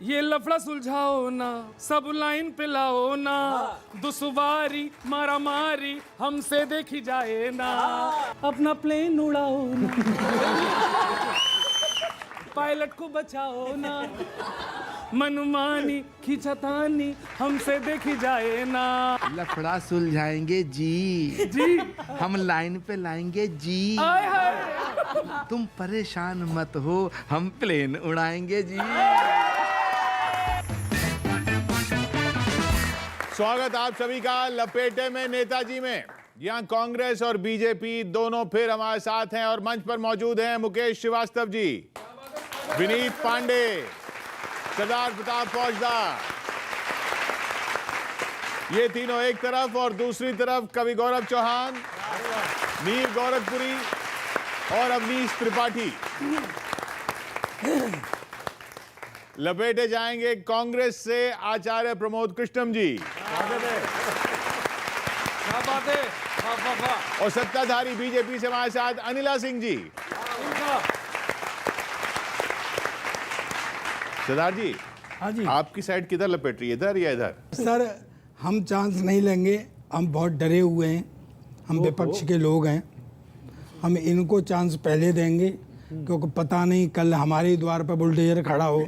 ये लफड़ा सुलझाओ ना, सब लाइन पे लाओ ना, दुश्वारी मारा मारी हमसे देखी जाए ना, अपना प्लेन उड़ाओ ना, पायलट को बचाओ ना, मनमानी खिंचतानी हमसे देखी जाए ना। लफड़ा सुलझाएंगे जी, जी हम लाइन पे लाएंगे जी। आए हाय। तुम परेशान मत हो, हम प्लेन उड़ाएंगे जी। स्वागत आप सभी का लपेटे में नेताजी में। यहाँ कांग्रेस और बीजेपी दोनों फिर हमारे साथ हैं और मंच पर मौजूद हैं मुकेश श्रीवास्तव जी, विनीत पांडे, सरदार प्रताप फौजदार, ये तीनों एक तरफ और दूसरी तरफ कवि गौरव चौहान, मीर गोरखपुरी और अवनीश त्रिपाठी। लपेटे जाएंगे कांग्रेस से आचार्य प्रमोद कृष्णम जी, और सत्ताधारी बीजेपी से हमारे साथ अनिला सिंह जी। सरदार जी, हाँ जी, आपकी साइड किधर लपेट रही है, इधर या इधर? सर हम चांस नहीं लेंगे, हम बहुत डरे हुए हैं, हम विपक्ष के लोग हैं, हम इनको चांस पहले देंगे क्योंकि पता नहीं कल हमारे द्वार पर बुलडोजर खड़ा हो।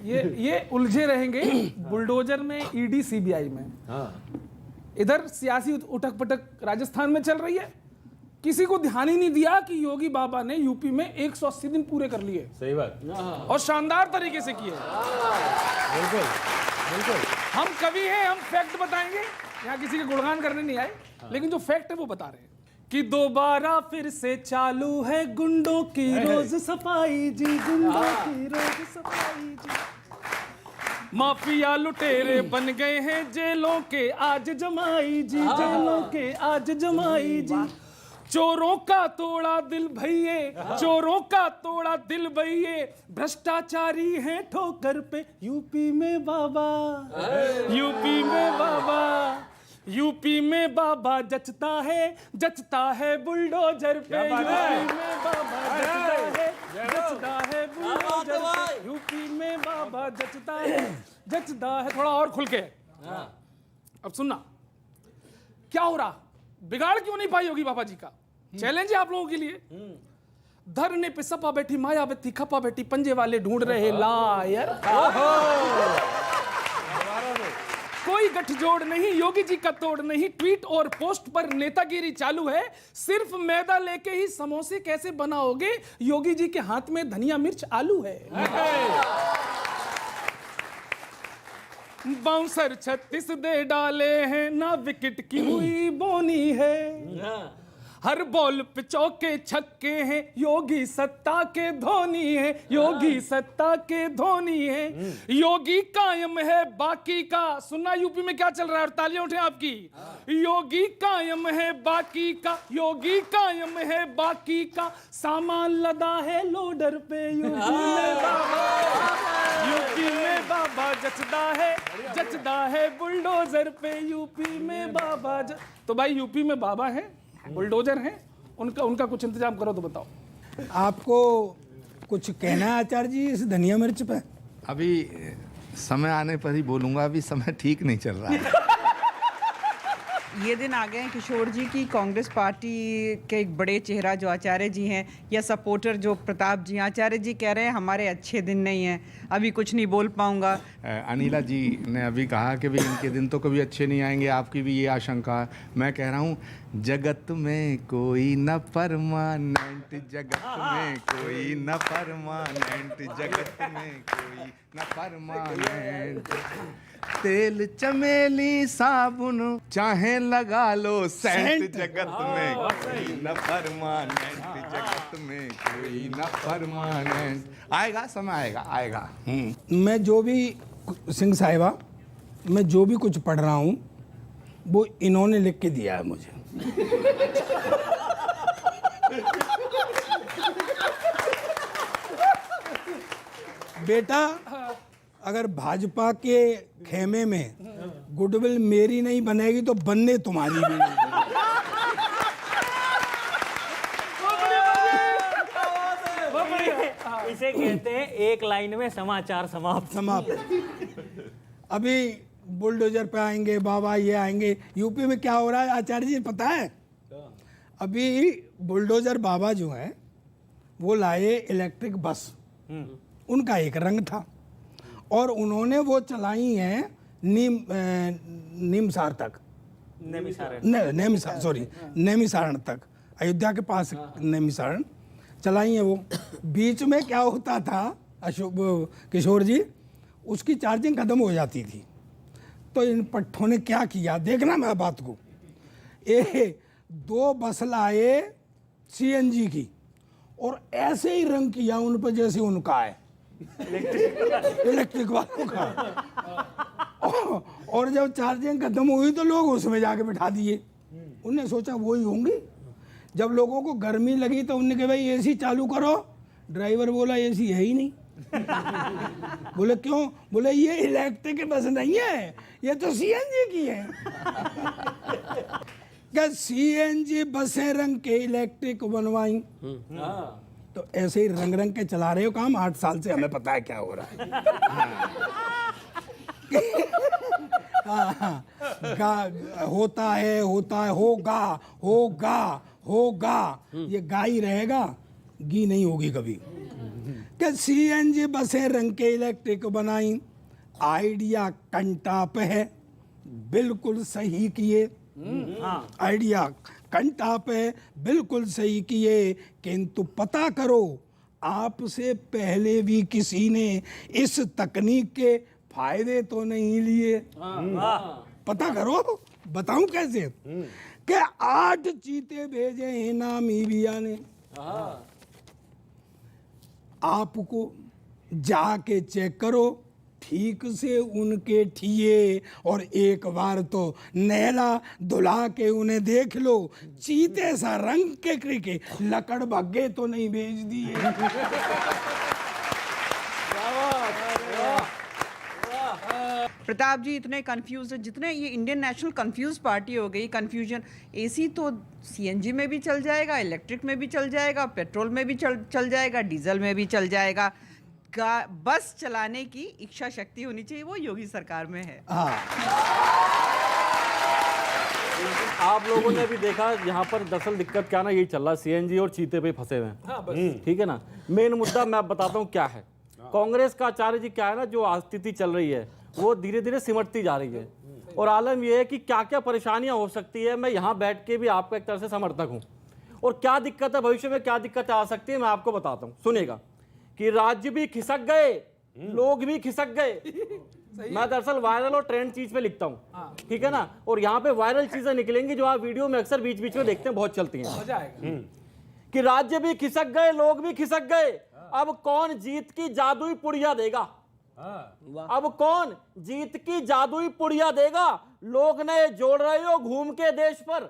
ये उलझे रहेंगे बुलडोजर में, ईडी सीबीआई में। इधर सियासी उठक पटक राजस्थान में चल रही है, किसी को ध्यान ही नहीं दिया कि योगी बाबा ने यूपी में 180 दिन पूरे कर लिए। सही बात। और शानदार तरीके से किए। बिल्कुल बिल्कुल। हम कवि हैं, हम फैक्ट बताएंगे, यहाँ किसी के गुणगान करने नहीं आए, लेकिन जो फैक्ट है वो बता रहे हैं कि दोबारा फिर से चालू है गुंडों की रोज सफाई जी, गुंडों की रोज सफाई जी। माफिया लुटेरे बन गए हैं जेलों के आज जमाई जी, जेलों के आज जमाई जी। चोरों का तोड़ा दिल भैये, चोरों का तोड़ा दिल भैये, भ्रष्टाचारी हैं ठोकर पे यूपी में बाबा, यूपी में बाबा, यूपी में बाबा जचता है बुलडोजर पे, यूपी में बाबा जचता है बुलडोजर पे, यूपी में बाबा जचता है। थोड़ा और खुल के अब सुनना क्या हो रहा, बिगाड़ क्यों नहीं पाई योगी बाबा जी का। चैलेंज है आप लोगों के लिए। धरने पे सपा बैठी मायावती, खपा बैठी पंजे वाले ढूंढ रहे लायर। कोई गठजोड़ नहीं, योगी जी का तोड़ नहीं, ट्वीट और पोस्ट पर नेतागिरी चालू है। सिर्फ मैदा लेके ही समोसे कैसे बनाओगे, योगी जी के हाथ में धनिया मिर्च आलू है। बाउंसर 36 दे डाले हैं, ना विकेट की हुई बोनी है। हर बॉल पे चौके छक्के हैं, योगी सत्ता के धोनी है, योगी सत्ता के धोनी है। योगी कायम है बाकी का, सुनना यूपी में क्या चल रहा है और तालियां उठे आपकी। योगी कायम है बाकी का, योगी कायम है बाकी का, सामान लदा है लोडर पे यूपी में बाबा, यूपी में बाबा जचदा है बुलडोजर पे, यूपी में बाबा तो भाई यूपी में बाबा है, बुलडोजर हैं, उनका कुछ इंतजाम करो तो बताओ। आपको कुछ कहना है आचार्य जी इस धनिया मिर्च पे? अभी समय आने पर ही बोलूंगा, अभी समय ठीक नहीं चल रहा है। ये दिन आ गए हैं किशोर जी की कांग्रेस पार्टी के एक बड़े चेहरा जो आचार्य जी हैं या सपोर्टर जो प्रताप जी, आचार्य जी कह रहे हैं हमारे अच्छे दिन नहीं हैं, अभी कुछ नहीं बोल पाऊंगा। अनिला जी ने अभी कहा कि भाई इनके दिन तो कभी अच्छे नहीं आएंगे, आपकी भी ये आशंका है। मैं कह रहा हूँ जगत में कोई न परमानेंट, जगत में कोई न परमानेंट, जगत में कोई न परमानेंट। तेल चमेली साबुन चाहे लगा लो सेंट, जगत में कोई न परमानेंट, जगत में कोई न परमानेंट। आएगा समय, आएगा। मैं जो भी सिंह साहिबा, मैं जो भी कुछ पढ़ रहा हूँ वो इन्होंने लिख के दिया है मुझे। बेटा अगर भाजपा के खेमे में गुडविल मेरी नहीं बनेगी तो बनने तुम्हारी भी नहीं। इसे कहते हैं एक लाइन में समाचार समाप्त। समाप्त। अभी बुलडोजर पे आएंगे बाबा, ये आएंगे। यूपी में क्या हो रहा है आचार्य जी पता है? अभी बुलडोजर बाबा जो है वो लाए इलेक्ट्रिक बस, उनका एक रंग था और उन्होंने वो चलाई है नीमसार तक, नेमिसारण तक, अयोध्या के पास नेमिसारण चलाई है वो। बीच में क्या होता था अशोक किशोर जी, उसकी चार्जिंग खत्म हो जाती थी, तो इन पट्ठों ने क्या किया देखना मैं बात को, 2 बस लाए सीएनजी की और ऐसे ही रंग किया उन पर जैसे उनका है इलेक्ट्रिक वालों का। और जब चार्जिंग खत्म हुई तो लोग उसमें जाके बिठा दिए। उनने सोचा वही होंगी। जब लोगों को गर्मी लगी तो उनने कहा भाई एसी चालू करो। ड्राइवर बोला एसी है ही नहीं। बोले क्यों? बोले ये इलेक्ट्रिक बस नहीं है, ये तो सीएनजी की है। क्या सीएनजी बसें रंग के इलेक्ट्रिक बनवाई? तो ऐसे ही रंग रंग के चला रहे हो काम 8 साल से, हमें पता है क्या हो रहा है। होता है होगा होगा होगा, ये गा ही रहेगा, गी नहीं होगी कभी। क्या सीएनजी बसें रंग के इलेक्ट्रिक बनाई, आइडिया कंटाप है, बिल्कुल सही किए। आइडिया कंटाप है, बिल्कुल सही किए, किंतु पता करो आपसे पहले भी किसी ने इस तकनीक के फायदे तो नहीं लिए। पता करो, बताऊं कैसे? कि 8 चीते भेजे हैं नामीबिया ने। आपको जाके चेक करो ठीक से उनके ठिए, और एक बार तो नहला धुला के उन्हें देख लो, चीते सा रंग के क्रिके लकड़ भग्गे तो नहीं भेज दिए। प्रताप जी इतने कंफ्यूज है, जितने ये इंडियन नेशनल कंफ्यूज पार्टी हो गई। कंफ्यूजन एसी तो सीएनजी में भी चल जाएगा, इलेक्ट्रिक में भी चल जाएगा, पेट्रोल में भी चल जाएगा, डीजल में भी चल जाएगा। बस चलाने की इच्छा शक्ति होनी चाहिए, वो योगी सरकार में है। आप लोगों ने भी देखा यहाँ पर दरअसल दिक्कत क्या ना यही चल रहा है, सीएनजी और चीते पे फंसे हुए हैं। ठीक है ना, मेन मुद्दा मैं बताता हूँ क्या है। कांग्रेस का आचार्य जी क्या है ना, जो स्थिति चल रही है वो धीरे धीरे सिमटती जा रही है, और आलम यह है कि क्या क्या परेशानियां हो सकती है। मैं यहाँ बैठ के भी आपका एक तरह से समर्थक हूँ, और क्या दिक्कत है भविष्य में, क्या दिक्कत आ सकती है मैं आपको बताता हूँ। सुनेगा कि राज्य भी खिसक गए, लोग भी खिसक गए। मैं दरअसल वायरल और ट्रेंड चीज पे लिखता हूँ, ठीक है ना, और यहाँ पे वायरल चीजें निकलेंगी जो आप वीडियो में अक्सर बीच बीच में देखते हैं, बहुत चलती हैं। कि राज्य भी खिसक गए, लोग भी खिसक गए, अब कौन जीत की जादुई पुड़िया देगा? अब कौन जीत की जादुई पुड़िया देगा? लोग नए जोड़ रहे हो घूम के देश पर,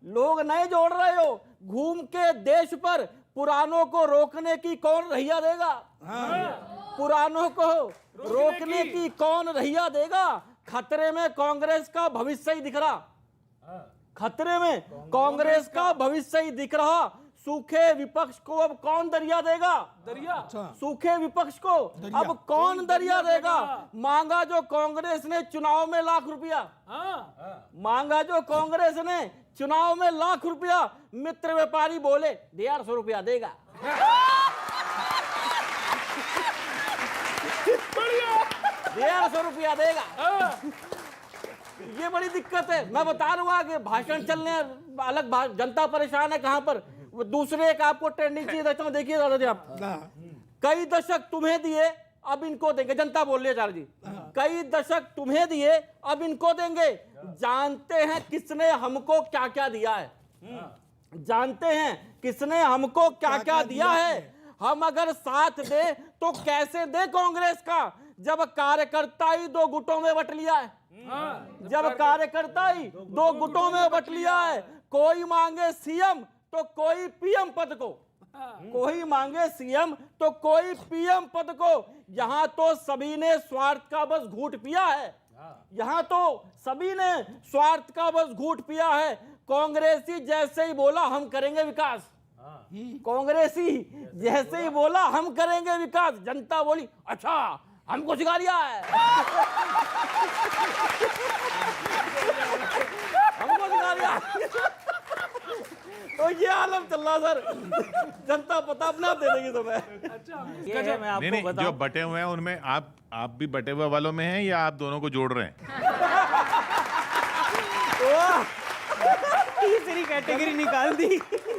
लोग नए जोड़ रहे हो घूम के देश पर, पुरानों को रोकने की कौन रहिया देगा? पुरानों को रोकने की कौन रहिया देगा? खतरे में कांग्रेस का भविष्य ही दिख रहा, खतरे में कांग्रेस का भविष्य ही दिख रहा। सूखे विपक्ष को अब कौन दरिया देगा? दरिया सूखे विपक्ष को अब कौन दरिया देगा? मांगा जो कांग्रेस ने चुनाव में लाख रुपया, मांगा जो कांग्रेस ने चुनाव में लाख रुपया, मित्र व्यापारी बोले 150 रुपया देगा। 150 रुपया देगा। ये बड़ी दिक्कत है। मैं बता रहा हूँ कि भाषण चलने अलग, जनता परेशान है कहां पर। दूसरे एक आपको ट्रेंडिंग चीज देता हूं, देखिए दादा जी आप। कई दशक तुम्हें दिए अब इनको देंगे, जनता बोल रही है आचार्य जी। कई दशक तुम्हें दिए अब इनको देंगे, जानते हैं किसने हमको क्या क्या दिया है, जानते हैं किसने हमको क्या क्या दिया है। हम अगर साथ दे तो कैसे दे कांग्रेस का, जब कार्यकर्ता ही 2 गुटों में बट लिया है, जब कार्यकर्ता ही 2 गुटों में बट लिया है। कोई मांगे सीएम तो कोई पीएम पद को, कोई मांगे सीएम तो कोई पीएम पद को। यहां तो सभी ने स्वार्थ का बस घूंट पिया है, यहां तो सभी ने स्वार्थ का बस घूंट पिया है। कांग्रेसी जैसे ही बोला हम करेंगे विकास, कांग्रेसी जैसे ही बोला हम करेंगे विकास, जनता बोली अच्छा हमको सिखा दिया है। हमको सिखा दिया। तो ये आलम चल रहा सर, जनता पता अपने आप दे देगी तुम्हें। ये है, मैं आपको नहीं, जो बताऊं, बटे हुए हैं उनमें आप भी बटे हुए वालों में हैं या आप दोनों को जोड़ रहे हैं? तीसरी कैटेगरी निकाल दी,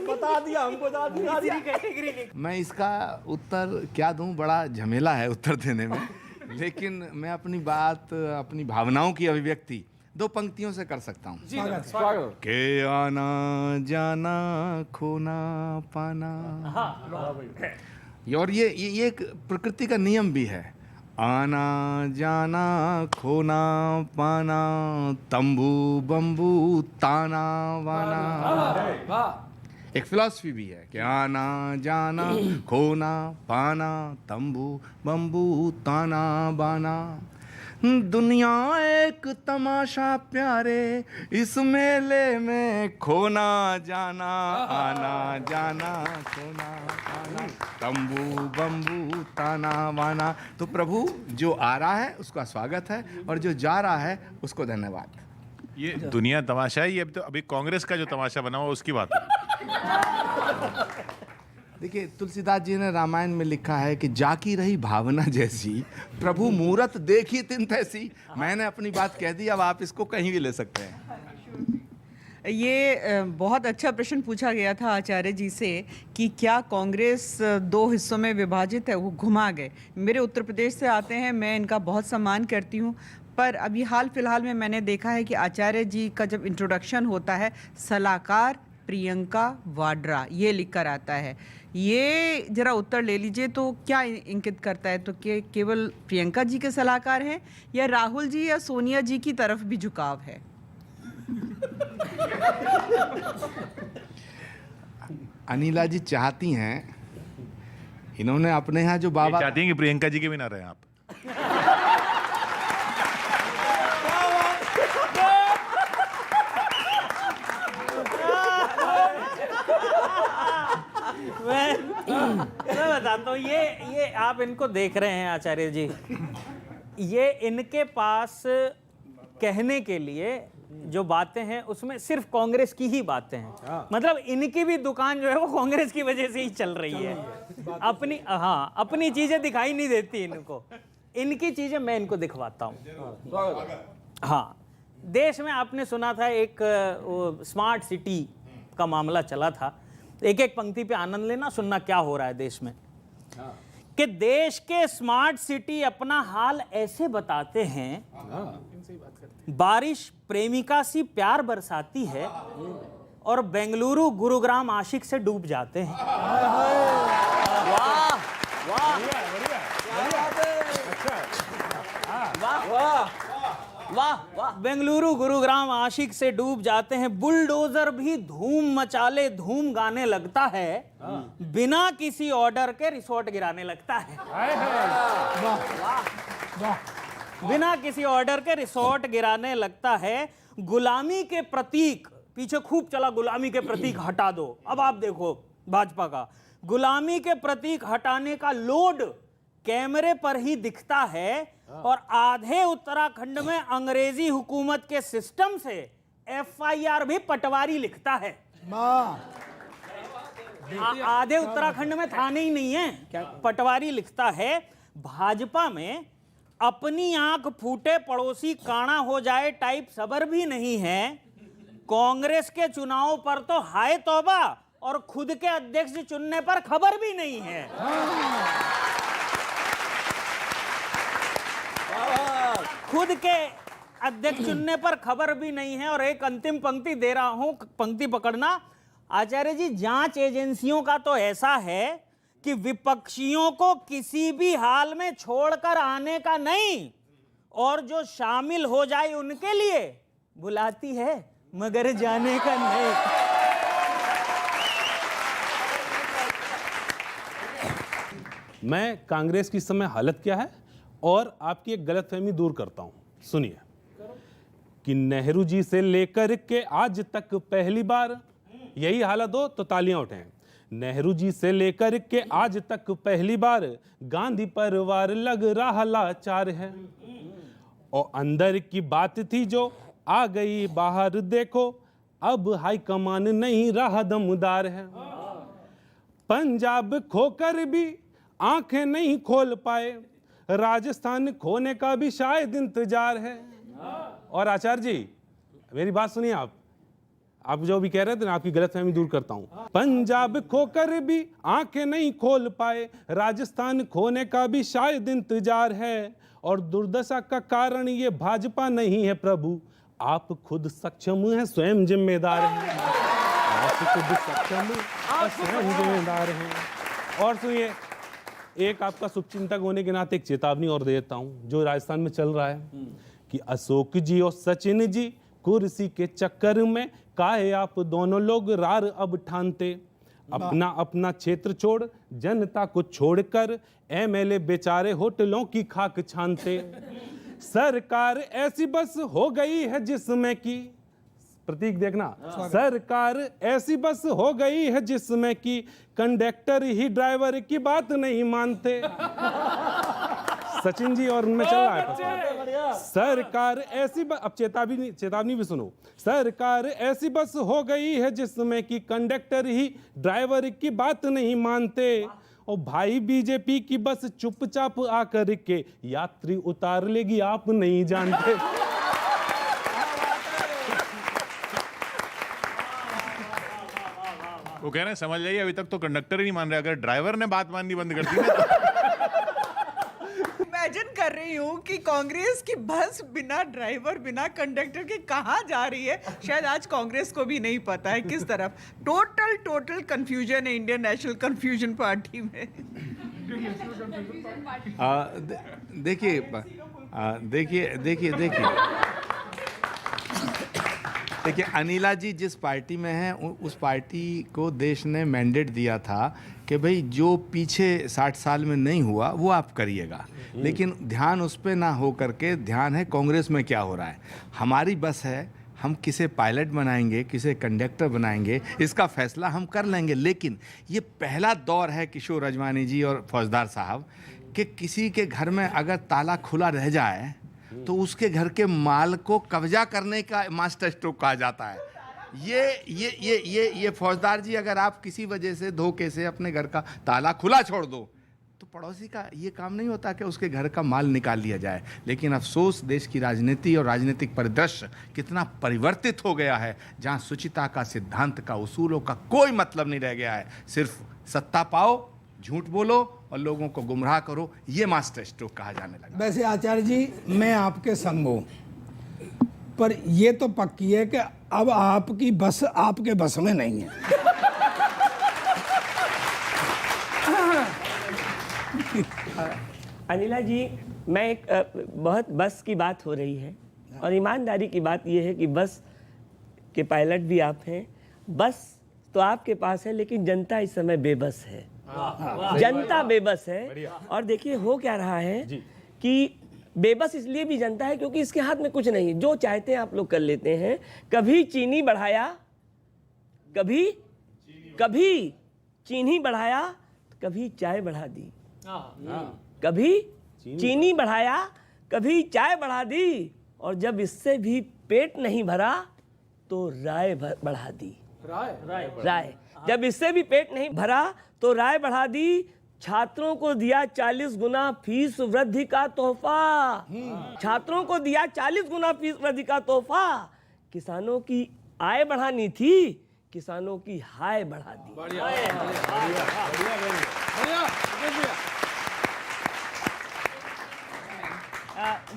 बता दिया हमको, तीसरी कैटेगरी। मैं इसका उत्तर क्या दूं, बड़ा झमेला है उत्तर देने में, लेकिन मैं अपनी बात, अपनी भावनाओं की अभिव्यक्ति 2 पंक्तियों से कर सकता हूँ। स्वागत। के आना जाना खोना पाना, और ये एक प्रकृति का नियम भी है। आना जाना खोना पाना, तंबू बम्बू ताना वाना। एक फिलॉसफी भी है कि आना जाना खोना पाना, तंबू बम्बू ताना बाना। दुनिया एक तमाशा प्यारे, इस मेले में खोना जाना, आना जाना खोना पाना, तंबू बम्बू ताना बाना। तो प्रभु जो आ रहा है उसका स्वागत है, और जो जा रहा है उसको धन्यवाद। ये दुनिया तमाशा है, ये अभी कांग्रेस का जो तमाशा बना हुआ उसकी बात है। देखिए, तुलसीदास जी ने रामायण में लिखा है कि जाकी रही भावना जैसी, प्रभु मूरत देखी तिन तैसी। मैंने अपनी बात कह दी, अब आप इसको कहीं भी ले सकते हैं। ये बहुत अच्छा प्रश्न पूछा गया था आचार्य जी से कि क्या कांग्रेस 2 हिस्सों में विभाजित है, वो घुमा गए। मेरे उत्तर प्रदेश से आते हैं, मैं इनका बहुत सम्मान करती हूँ, पर अभी हाल फिलहाल में मैंने देखा है कि आचार्य जी का जब इंट्रोडक्शन होता है, सलाहकार प्रियंका वाड्रा ये लिख कर आता है। ये जरा उत्तर ले लीजिए, तो क्या इंगित करता है? तो केवल प्रियंका जी के सलाहकार हैं या राहुल जी या सोनिया जी की तरफ भी झुकाव है? अनिला जी चाहती हैं, इन्होंने अपने यहाँ जो बाबा चाहती हैं कि प्रियंका जी के भी ना रहे आप। मैं बताता हूँ, ये आप इनको देख रहे हैं आचार्य जी, ये इनके पास कहने के लिए जो बातें हैं उसमें सिर्फ कांग्रेस की ही बातें हैं। मतलब इनकी भी दुकान जो है वो कांग्रेस की वजह से ही चल रही है। अपनी चीजें दिखाई नहीं देती इनको, इनकी चीजें मैं इनको दिखवाता हूँ। हाँ, देश में आपने सुना था एक स्मार्ट सिटी का मामला चला था। एक एक पंक्ति पे आनंद लेना, सुनना क्या हो रहा है देश में। कि देश के स्मार्ट सिटी अपना हाल ऐसे बताते हैं, बारिश प्रेमिका सी प्यार बरसाती है और बेंगलुरु गुरुग्राम आशिक से डूब जाते हैं। वाह वाह वाह वाह वाह। बेंगलुरु गुरुग्राम आशिक से डूब जाते हैं, बुलडोजर भी धूम मचाले धूम गाने लगता है, बिना किसी ऑर्डर के रिसोर्ट गिराने लगता है। बिना किसी ऑर्डर के रिसोर्ट गिराने लगता है। गुलामी के प्रतीक, पीछे खूब चला गुलामी के प्रतीक हटा दो, अब आप देखो भाजपा का गुलामी के प्रतीक हटाने का लोड कैमरे पर ही दिखता है, और आधे उत्तराखंड में अंग्रेजी हुकूमत के सिस्टम से FIR भी पटवारी लिखता है। आधे उत्तराखंड में थाने ही नहीं है, पटवारी लिखता है। भाजपा में अपनी आंख फूटे पड़ोसी काना हो जाए टाइप सबर भी नहीं है। कांग्रेस के चुनाव पर तो हाय तौबा, और खुद के अध्यक्ष चुनने पर खबर भी नहीं है। खुद के अध्यक्ष चुनने पर खबर भी नहीं है। और एक अंतिम पंक्ति दे रहा हूं, पंक्ति पकड़ना आचार्य जी। जांच एजेंसियों का तो ऐसा है कि विपक्षियों को किसी भी हाल में छोड़कर आने का नहीं, और जो शामिल हो जाए उनके लिए बुलाती है मगर जाने का नहीं। मैं कांग्रेस की इस समय हालत क्या है और आपकी एक गलतफहमी दूर करता हूं। सुनिए कि नेहरू जी से लेकर के आज तक पहली बार यही हालत हो तो तालियां उठें। नेहरू जी से लेकर के आज तक पहली बार गांधी परिवार लग रहा लाचार है। और अंदर की बात थी जो आ गई बाहर देखो, अब हाईकमान नहीं रहा दमदार है। पंजाब खोकर भी आंखें नहीं खोल पाए, राजस्थान खोने का भी शायद इंतजार है। और आचार्य जी मेरी बात सुनिए, आप जो भी कह रहे थे ना, आपकी गलतफहमी दूर करता हूं। पंजाब खोकर भी आंखें नहीं खोल पाए, राजस्थान खोने का भी शायद इंतजार है। और दुर्दशा का कारण ये भाजपा नहीं है प्रभु, आप खुद सक्षम हैं, स्वयं जिम्मेदार हैं। आप खुद सक्षम हैं, स्वयं जिम्मेदार हैं। और सुनिए, एक आपका शुभचिंतक होने के नाते एक चेतावनी और दे देता हूं जो राजस्थान में चल रहा है कि अशोक जी और सचिन जी कुर्सी के चक्कर में काहे आप दोनों लोग रार अब ठानते। अपना अपना क्षेत्र छोड़ जनता को छोड़कर एमएलए बेचारे होटलों की खाक छानते। सरकार ऐसी बस हो गई है जिसमें कि, प्रतीक देखना, सरकार ऐसी बस हो गई है जिसमें कि कंडक्टर ही ड्राइवर की बात नहीं मानते। सचिन जी और उनमें चल रहा है सरकार ऐसी अब चेतावनी भी सुनो। सरकार ऐसी बस हो गई है जिसमें कि कंडक्टर ही ड्राइवर की बात नहीं मानते। और भाई बीजेपी की बस चुपचाप आकर के यात्री उतार लेगी, आप नहीं जानते। वो कह रहे हैं समझ जाइए, अभी तक तो कंडक्टर ही नहीं मान रहे, अगर ड्राइवर ने बात माननी बंद कर दी ना तो इमेजिन कर रही हूँ कि कांग्रेस की बस बिना ड्राइवर बिना कंडक्टर के कहाँ जा रही है। शायद आज कांग्रेस को भी नहीं पता है किस तरफ। टोटल कंफ्यूजन है इंडियन नेशनल कंफ्यूजन पार्टी में। देखिए अनिला जी जिस पार्टी में हैं उस पार्टी को देश ने मैंडेट दिया था कि भाई जो पीछे 60 साल में नहीं हुआ वो आप करिएगा, लेकिन ध्यान उस पर ना हो करके ध्यान है कांग्रेस में क्या हो रहा है। हमारी बस है, हम किसे पायलट बनाएंगे किसे कंडक्टर बनाएंगे इसका फैसला हम कर लेंगे, लेकिन ये पहला दौर है किशोर रजवानी जी और फौजदार साहब कि किसी के घर में अगर ताला खुला रह जाए तो उसके घर के माल को कब्जा करने का मास्टर स्ट्रोक कहा जाता है। ये फौजदार जी, अगर आप किसी वजह से धोखे से अपने घर का ताला खुला छोड़ दो तो पड़ोसी का ये काम नहीं होता कि उसके घर का माल निकाल लिया जाए। लेकिन अफसोस देश की राजनीति और राजनीतिक परिदृश्य कितना परिवर्तित हो गया है, जहां शुचिता का, सिद्धांत का, उसूलों का कोई मतलब नहीं रह गया है। सिर्फ सत्ता पाओ, झूठ बोलो और लोगों को गुमराह करो, ये मास्टर स्ट्रोक कहा जाने लगा। वैसे आचार्य जी मैं आपके संग हूँ, पर ये तो पक्की है कि अब आपकी बस आपके बस में नहीं है। अनिला जी, मैं एक बहुत बस की बात हो रही है और ईमानदारी की बात यह है कि बस के पायलट भी आप हैं। बस तो आपके पास है लेकिन जनता इस समय बेबस है। जनता बेबस है। और देखिए हो क्या रहा है कि बेबस इसलिए भी जनता है क्योंकि इसके हाथ में कुछ नहीं है, जो चाहते हैं आप लोग कर लेते हैं। कभी चीनी बढ़ाया, कभी चीनी बढ़ाया, कभी चाय बढ़ा दी। कभी चीनी बढ़ाया, कभी चाय बढ़ा दी, और जब इससे भी पेट नहीं भरा तो राय बढ़ा दी। राय जब इससे भी पेट नहीं भरा तो राय बढ़ा दी। छात्रों को दिया 40 गुना फीस वृद्धि का तोहफा। छात्रों को दिया 40 गुना फीस वृद्धि का तोहफा। किसानों की आय बढ़ानी थी, किसानों की हाय बढ़ा दी।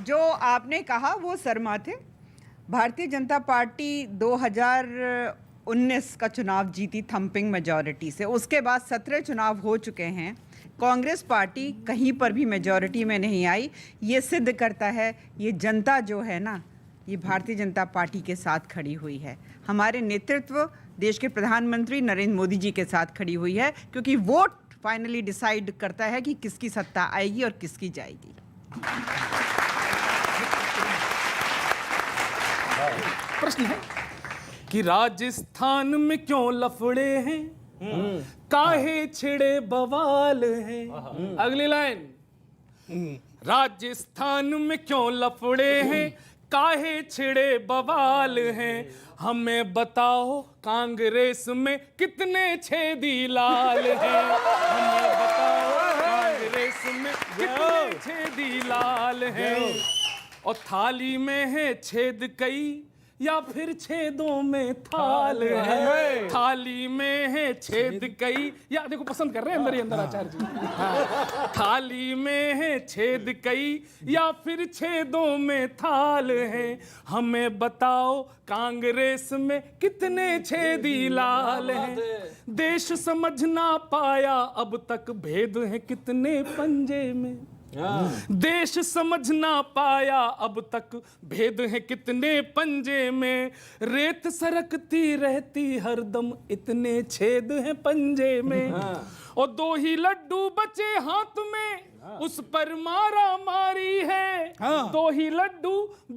जो आपने कहा वो सरमाथे। भारतीय जनता पार्टी 2019 का चुनाव जीती थम्पिंग मेजॉरिटी से। उसके बाद 17 चुनाव हो चुके हैं, कांग्रेस पार्टी कहीं पर भी मेजॉरिटी में नहीं आई। ये सिद्ध करता है ये जनता जो है ना, ये भारतीय जनता पार्टी के साथ खड़ी हुई है। हमारे नेतृत्व देश के प्रधानमंत्री नरेंद्र मोदी जी के साथ खड़ी हुई है, क्योंकि वोट फाइनली डिसाइड करता है कि किसकी सत्ता आएगी और किसकी जाएगी। प्रश्न है कि राजस्थान में क्यों लफड़े हैं, काहे छिड़े बवाल है। अगली लाइन, राजस्थान में क्यों लफड़े हैं, काहे छिड़े बवाल हैं, हमें बताओ कांग्रेस में कितने छेदी लाल हैं, हमें बताओ कांग्रेस में कितने छेदी लाल हैं। और थाली में है छेद कई या फिर छेदों में थाल है, थाली में है छेद कई, या देखो पसंद कर रहे हैं अंदर ही अंदर आचार्य जी। हाँ। थाली में है छेद कई या फिर छेदों में थाल है, हमें बताओ कांग्रेस में कितने छेदी लाल हैं। देश समझ ना पाया अब तक भेद है कितने पंजे में, देश समझ ना पाया अब तक भेद है कितने पंजे में, रेत सरकती रहती हरदम इतने छेद हैं पंजे में। और दो ही लड्डू बचे हाथ में उस पर मारा मारी है, दो ही लड्डू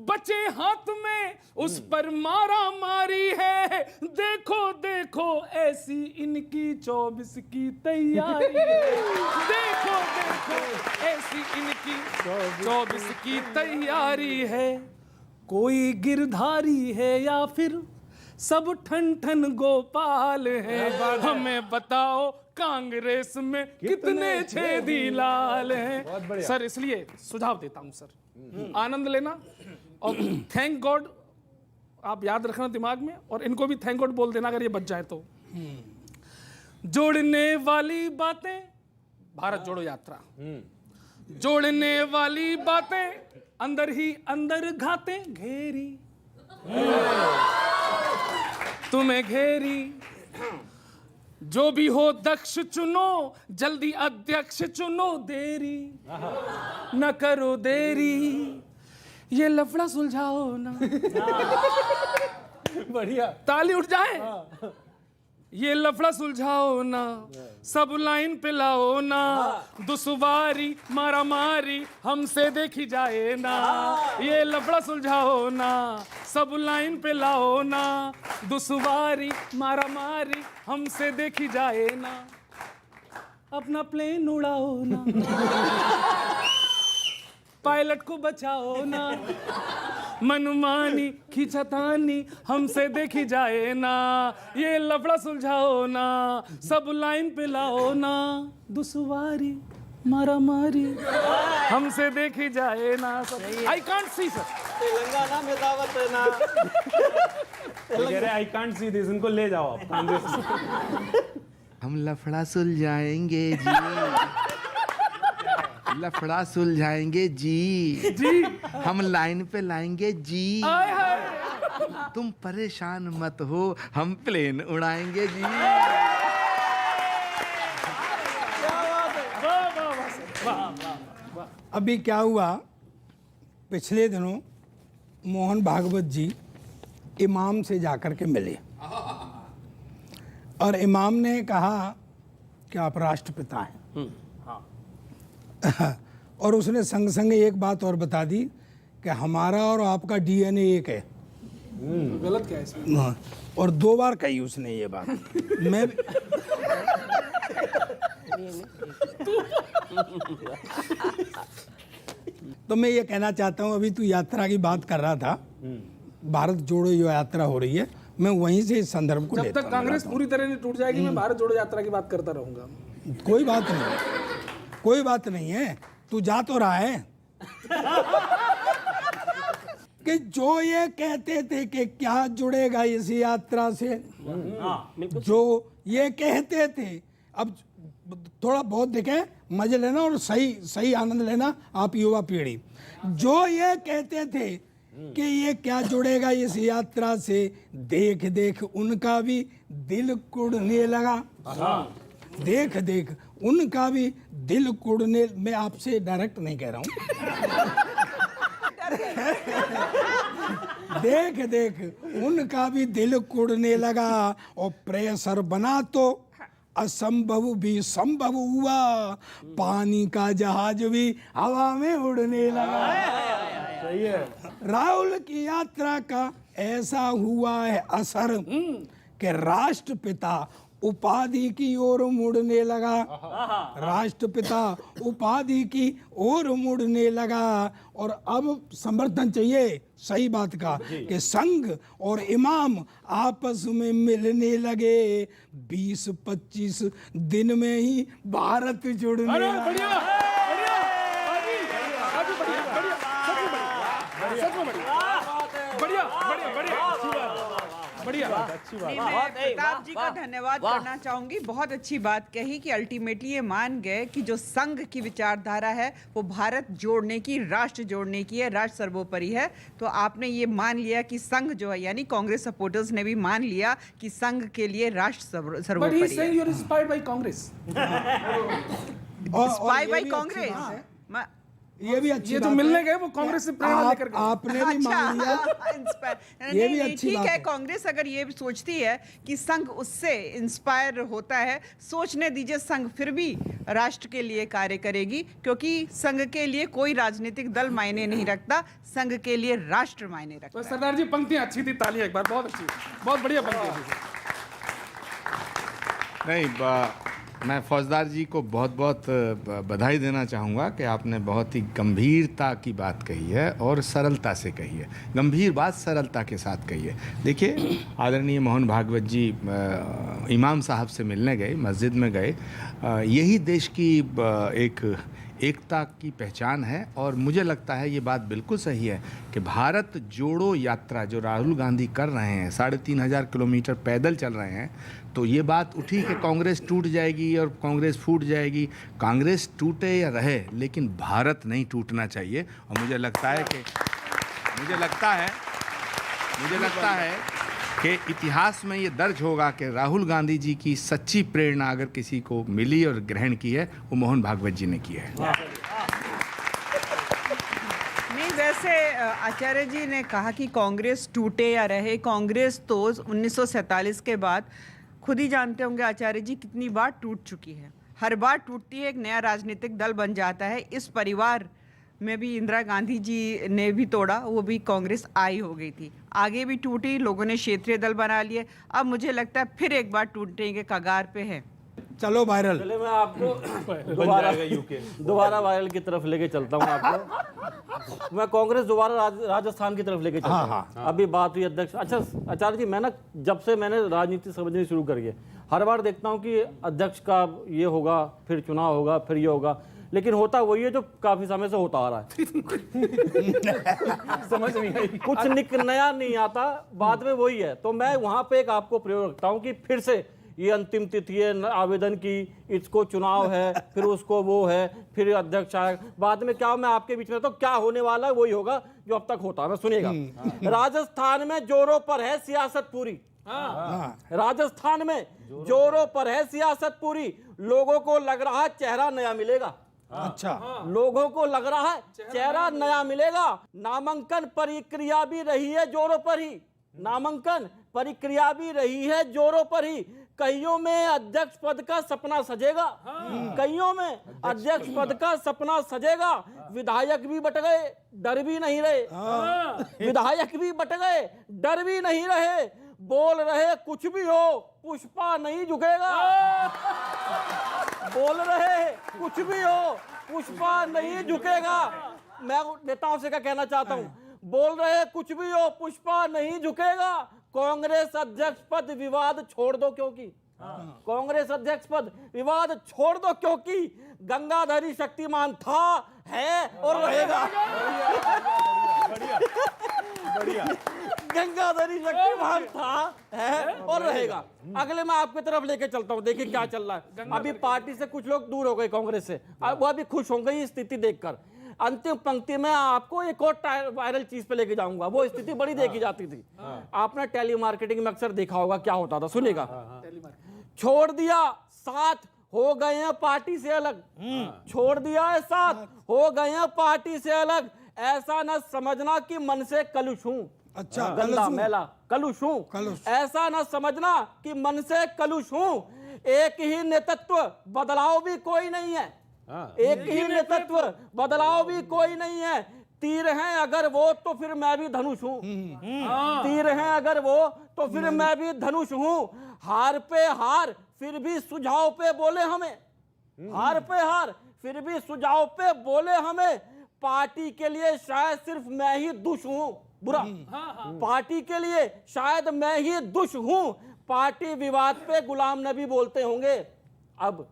बचे हाथ में उस पर मारा मारी है, देखो देखो ऐसी इनकी 24 की तैयारी है, देखो देखो ऐसी इनकी 24 की तैयारी है। कोई गिरधारी है या फिर सब ठन ठन गोपाल है, हमें बताओ कांग्रेस में कितने छेदी लाल हैं। सर इसलिए सुझाव देता हूं सर, आनंद लेना और थैंक गॉड आप याद रखना दिमाग में, और इनको भी थैंक गॉड बोल देना अगर ये बच जाए तो। जोड़ने वाली बातें, भारत जोड़ो यात्रा, जोड़ने वाली बातें अंदर ही अंदर घाते घेरी, तुम्हें घेरी। जो भी हो दक्ष चुनो, जल्दी अध्यक्ष चुनो, देरी न करो देरी, ये लफड़ा सुलझाओ ना। बढ़िया, ताली उठ जाए। ये लफड़ा सुलझाओ ना, सब लाइन पे लाओ ना, दुश्वारी मारा मारी हमसे देखी जाए ना, ये लफड़ा सुलझाओ ना, सब लाइन पे लाओ ना, दुश्वारी मारा मारी हमसे देखी जाए ना, अपना प्लेन उड़ाओ ना, पायलट को बचाओ ना, मनमानी खींचतानी हमसे देखी जाए ना, ये लफड़ा सुलझाओ ना, सब लाइन पे लाओ ना, दुश्वारी मारा मारी हमसे देखी जाए ना। I can't see sir, Telangana में दावत है ना। कह रहे आई कांट सी दिस, इनको ले जाओ आप कांग्रेस। हम लफड़ा सुलझाएंगे जी, लफड़ा सुलझाएंगे जी, जी हम लाइन पे लाएंगे जी, आय हाय। तुम परेशान मत हो, हम प्लेन उड़ाएंगे जी। अभी क्या हुआ, पिछले दिनों मोहन भागवत जी इमाम से जाकर के मिले और इमाम ने कहा कि आप राष्ट्रपिता हैं। और उसने संग संग एक बात और बता दी कि हमारा और आपका डीएनए एक है। गलत क्या है इसमें? हाँ, और 2 बार कही उसने ये बात। मैं तो मैं ये कहना चाहता हूँ, अभी तू यात्रा की बात कर रहा था, भारत जोड़ो जो यात्रा हो रही है, मैं वहीं से इस संदर्भ को जब लेता तक कांग्रेस पूरी तरह नहीं टूट जाएगी मैं भारत जोड़ो यात्रा की बात करता रहूंगा। हूँ। कोई बात नहीं, कोई बात नहीं है, तू जा तो रहा है। कि जो ये कहते थे कि क्या जुड़ेगा इस यात्रा से, जो ये कहते थे, अब थोड़ा बहुत देखे, मजे लेना और सही सही आनंद लेना आप युवा पीढ़ी। जो ये कहते थे कि ये क्या जुड़ेगा इस यात्रा से, देख देख उनका भी दिल कुड़ने लगा, देख देख उनका भी दिल कुड़ने, मैं आपसे डायरेक्ट नहीं कह रहा हूं। देख देख उनका भी दिल कुड़ने लगा और प्रेशर बना तो असंभव भी संभव हुआ, पानी का जहाज भी हवा में उड़ने लगा। सही है। राहुल की यात्रा का ऐसा हुआ है असर कि राष्ट्रपिता उपाधि की ओर मुड़ने लगा, राष्ट्रपिता उपाधि की ओर मुड़ने लगा। और अब समर्थन चाहिए सही बात का कि संघ और इमाम आपस में मिलने लगे। 20-25 दिन में ही भारत जुड़ने अरे लगा। बढ़िया बढ़िया आजी, आजी बढ़िया बढ़िया सच में बढ़िया सच में बढ़िया बढ़िया बढ़िया बढ़िया अच्छी बात बढ़िया नहीं, मैं प्रताप जी का धन्यवाद करना चाहूंगी। बहुत अच्छी बात कही कि अल्टीमेटली ये मान गए कि जो संघ की विचारधारा है वो भारत जोड़ने की, राष्ट्र जोड़ने की है, राष्ट्र सर्वोपरि है। तो आपने ये मान लिया कि संघ जो है, यानी कांग्रेस सपोर्टर्स ने भी मान लिया कि संघ के लिए राष्ट्र But he's सर्वोपरि saying है। you're inspired by Congress. और स्पाई ये बाय भी अच्छी कांग्रेस। बात है। मैं- ये भी अच्छी ये तो बात मिलने है गए, वो कांग्रेस से कि प्रेरणा लेकर गए। आपने भी मान लिया। इंस्पायर ये भी नहीं, अच्छी ठीक बात है। है। कांग्रेस अगर ये भी सोचती है कि संघ उससे इंस्पायर होता है, सोचने दीजिए। संघ फिर भी राष्ट्र के लिए कार्य करेगी, क्योंकि संघ के लिए कोई राजनीतिक दल मायने नहीं रखता, संघ के लिए राष्ट्र मायने रखता तो है। सरदार जी पंक्तियां अच्छी थी, तालियां एक बार, बहुत अच्छी, बहुत बढ़िया पंक्तियां थी। नहीं, मैं फौजदार जी को बहुत बहुत बधाई देना चाहूँगा कि आपने बहुत ही गंभीरता की बात कही है और सरलता से कही है। गंभीर बात सरलता के साथ कही है। देखिए, आदरणीय मोहन भागवत जी इमाम साहब से मिलने गए, मस्जिद में गए। यही देश की एक एकता की पहचान है। और मुझे लगता है ये बात बिल्कुल सही है कि भारत जोड़ो यात्रा जो राहुल गांधी कर रहे हैं, 3,500 किलोमीटर पैदल चल रहे हैं, तो ये बात उठी कि कांग्रेस टूट जाएगी और कांग्रेस फूट जाएगी। कांग्रेस टूटे या रहे, लेकिन भारत नहीं टूटना चाहिए। और मुझे लगता है कि इतिहास में ये दर्ज होगा कि राहुल गांधी जी की सच्ची प्रेरणा अगर किसी को मिली और ग्रहण की है, वो मोहन भागवत जी ने की है। नहीं, वैसे आचार्य जी ने कहा कि कांग्रेस टूटे या रहे। कांग्रेस तो 1947 के बाद खुद ही जानते होंगे आचार्य जी कितनी बार टूट चुकी है। हर बार टूटती है, एक नया राजनीतिक दल बन जाता है। इस परिवार में भी इंदिरा गांधी जी ने भी तोड़ा, वो भी कांग्रेस आई हो गई थी, आगे भी टूटी, लोगों ने क्षेत्रीय दल बना लिए। अब मुझे लगता है फिर एक बार टूटने के कगार पे है। चलो वायरल। पहले मैं आपको दोबारा वायरल की तरफ लेके चलता हूँ आपको। मैं कांग्रेस दोबारा राजस्थान की तरफ लेके चलता हूँ। अभी बात हुई अध्यक्ष। अच्छा आचार्य जी, मैं ना जब से मैंने राजनीति समझनी शुरू करी है, हर बार देखता हूँ कि अध्यक्ष का ये होगा, फिर चुनाव होगा, फिर ये होगा, लेकिन होता वही है जो काफी समय से होता आ रहा है। समझ नहीं आई। कुछ नया नहीं आता, बाद में वही है। तो मैं वहां पे एक आपको प्रयोग रखता हूँ कि फिर से ये अंतिम तिथि है आवेदन की, इसको चुनाव है, फिर उसको वो है, फिर अध्यक्ष आएगा, बाद में क्या मैं आपके बीच में, तो क्या होने वाला है वही होगा जो अब तक होता है। सुनिएगा, राजस्थान में जोरों पर है सियासत पूरी। राजस्थान में जोरों पर है सियासत पूरी। लोगों को लग रहा है चेहरा नया मिलेगा। अच्छा, लोगों को लग रहा है चेहरा नया मिलेगा। नामांकन प्रक्रिया भी रही है जोरों पर ही। नामांकन प्रक्रिया भी रही है जोरों पर ही। कईयों में अध्यक्ष पद का सपना सजेगा। कईयों में अध्यक्ष पद का सपना सजेगा। विधायक भी बट गए, डर भी नहीं रहे। विधायक भी बट गए, डर भी नहीं रहे। बोल रहे कुछ भी हो, पुष्पा नहीं झुकेगा। बोल रहे कुछ भी हो, पुष्पा नहीं झुकेगा। मैं नेताओं से क्या कहना चाहता हूं, बोल रहे कुछ भी हो, पुष्पा नहीं झुकेगा। कांग्रेस अध्यक्ष पद विवाद छोड़ दो, क्योंकि कांग्रेस अध्यक्ष पद विवाद छोड़ दो, क्योंकि गंगाधरी शक्तिमान था, है और रहेगा। गंगाधरी शक्तिमान था, है और रहेगा। अगले मैं आपकी तरफ लेके चलता हूं। देखिए क्या चल रहा है। अभी पार्टी से कुछ लोग दूर हो गए कांग्रेस से, वो अभी खुश होंगे ये स्थिति देखकर। अंतिम पंक्ति में आपको एक और वायरल चीज पे लेके जाऊंगा। वो स्थिति बड़ी देखी जाती थी। आपने टेली मार्केटिंग में अक्सर देखा होगा क्या होता था। सुनिएगा, छोड़ दिया साथ, हो गए हैं पार्टी से अलग। छोड़ दिया है साथ, हो गए हैं पार्टी से अलग। ऐसा न समझना कि मन से कलुष हूं। अच्छा, गंदा मैला कलुष हूं। ऐसा न समझना कि मन से कलुष हूं। एक ही नेतृत्व, बदलाव भी कोई नहीं है। एक ही नेतृत्व, बदलाव भी कोई नहीं है। तीर हैं अगर वो तो फिर मैं भी धनुष हूँ। तीर हैं अगर वो तो फिर मैं भी धनुष हूँ। हार पे हार फिर भी सुझाव पे बोले हमें, हार पे हार फिर भी सुझाव पे बोले हमें। पार्टी के लिए शायद सिर्फ मैं ही दुष्ट हूँ, बुरा। पार्टी के लिए शायद मैं ही दुष्ट हूँ। पार्टी विवाद पे गुलाम नबी बोलते होंगे अब,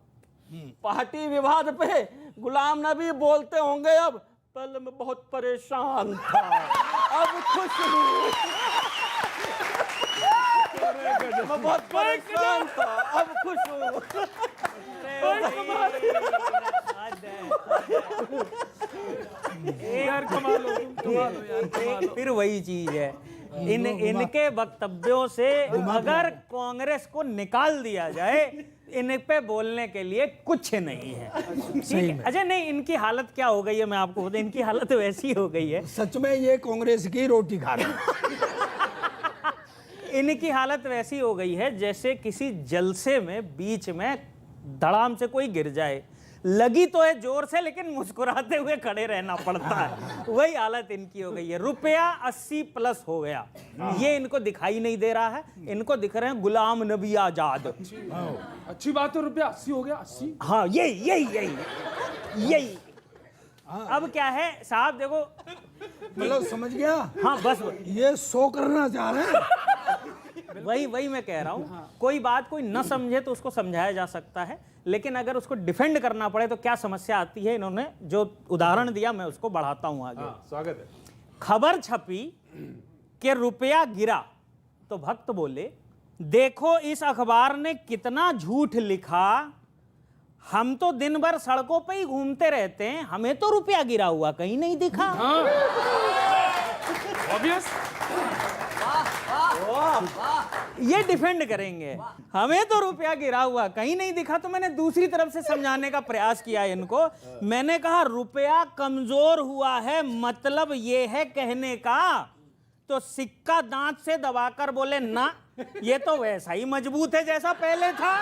पार्टी विवाद पे गुलाम नबी बोलते होंगे अब। पहले मैं बहुत परेशान था, अब खुश हूँ। मैं बहुत परेशान था, अब खुश हूँ। यार कमाल हो, कमाल हो यार, कमाल हो। फिर वही चीज है, इनके वक्तव्यों से अगर कांग्रेस को निकाल दिया जाए, इन पे बोलने के लिए कुछ नहीं है। ठीक है? अच्छा नहीं, इनकी हालत क्या हो गई है मैं आपको बताऊं, इनकी हालत वैसी हो गई है, सच में ये कांग्रेस की रोटी खा रहे हैं। इनकी हालत वैसी हो गई है जैसे किसी जलसे में बीच में धड़ाम से कोई गिर जाए, लगी तो है जोर से लेकिन मुस्कुराते हुए खड़े रहना पड़ता है, वही हालत इनकी हो गई है। रुपया 80 प्लस हो गया, ये इनको दिखाई नहीं दे रहा है, इनको दिख रहे हैं गुलाम नबी आजाद। अच्छी बात है, रुपया 80 हो गया, 80। हाँ यही यही यही यही। अब क्या है साहब, देखो मतलब समझ गया। हाँ बस ये 100 करना चाह रहे हैं। वही मैं कह रहा हूँ, कोई बात कोई न समझे तो उसको समझाया जा सकता है, लेकिन अगर उसको डिफेंड करना पड़े तो क्या समस्या आती है। इन्होंने जो उदाहरण दिया मैं उसको बढ़ाता हूँ आगे। स्वागत है। खबर छपी कि रुपया गिरा तो भक्त बोले, देखो इस अखबार ने कितना झूठ लिखा, हम तो दिन भर सड़कों पे ही घूमते रहते हैं, हमें तो रुपया गिरा हुआ कहीं नहीं दिखा। ऑब्वियस। ये डिफेंड करेंगे, हमें तो रुपया गिरा हुआ कहीं नहीं दिखा। तो मैंने दूसरी तरफ से समझाने का प्रयास किया इनको, मैंने कहा रुपया कमजोर हुआ है, मतलब ये है कहने का। तो सिक्का दांत से दबाकर बोले ना, ये तो वैसा ही मजबूत है जैसा पहले था।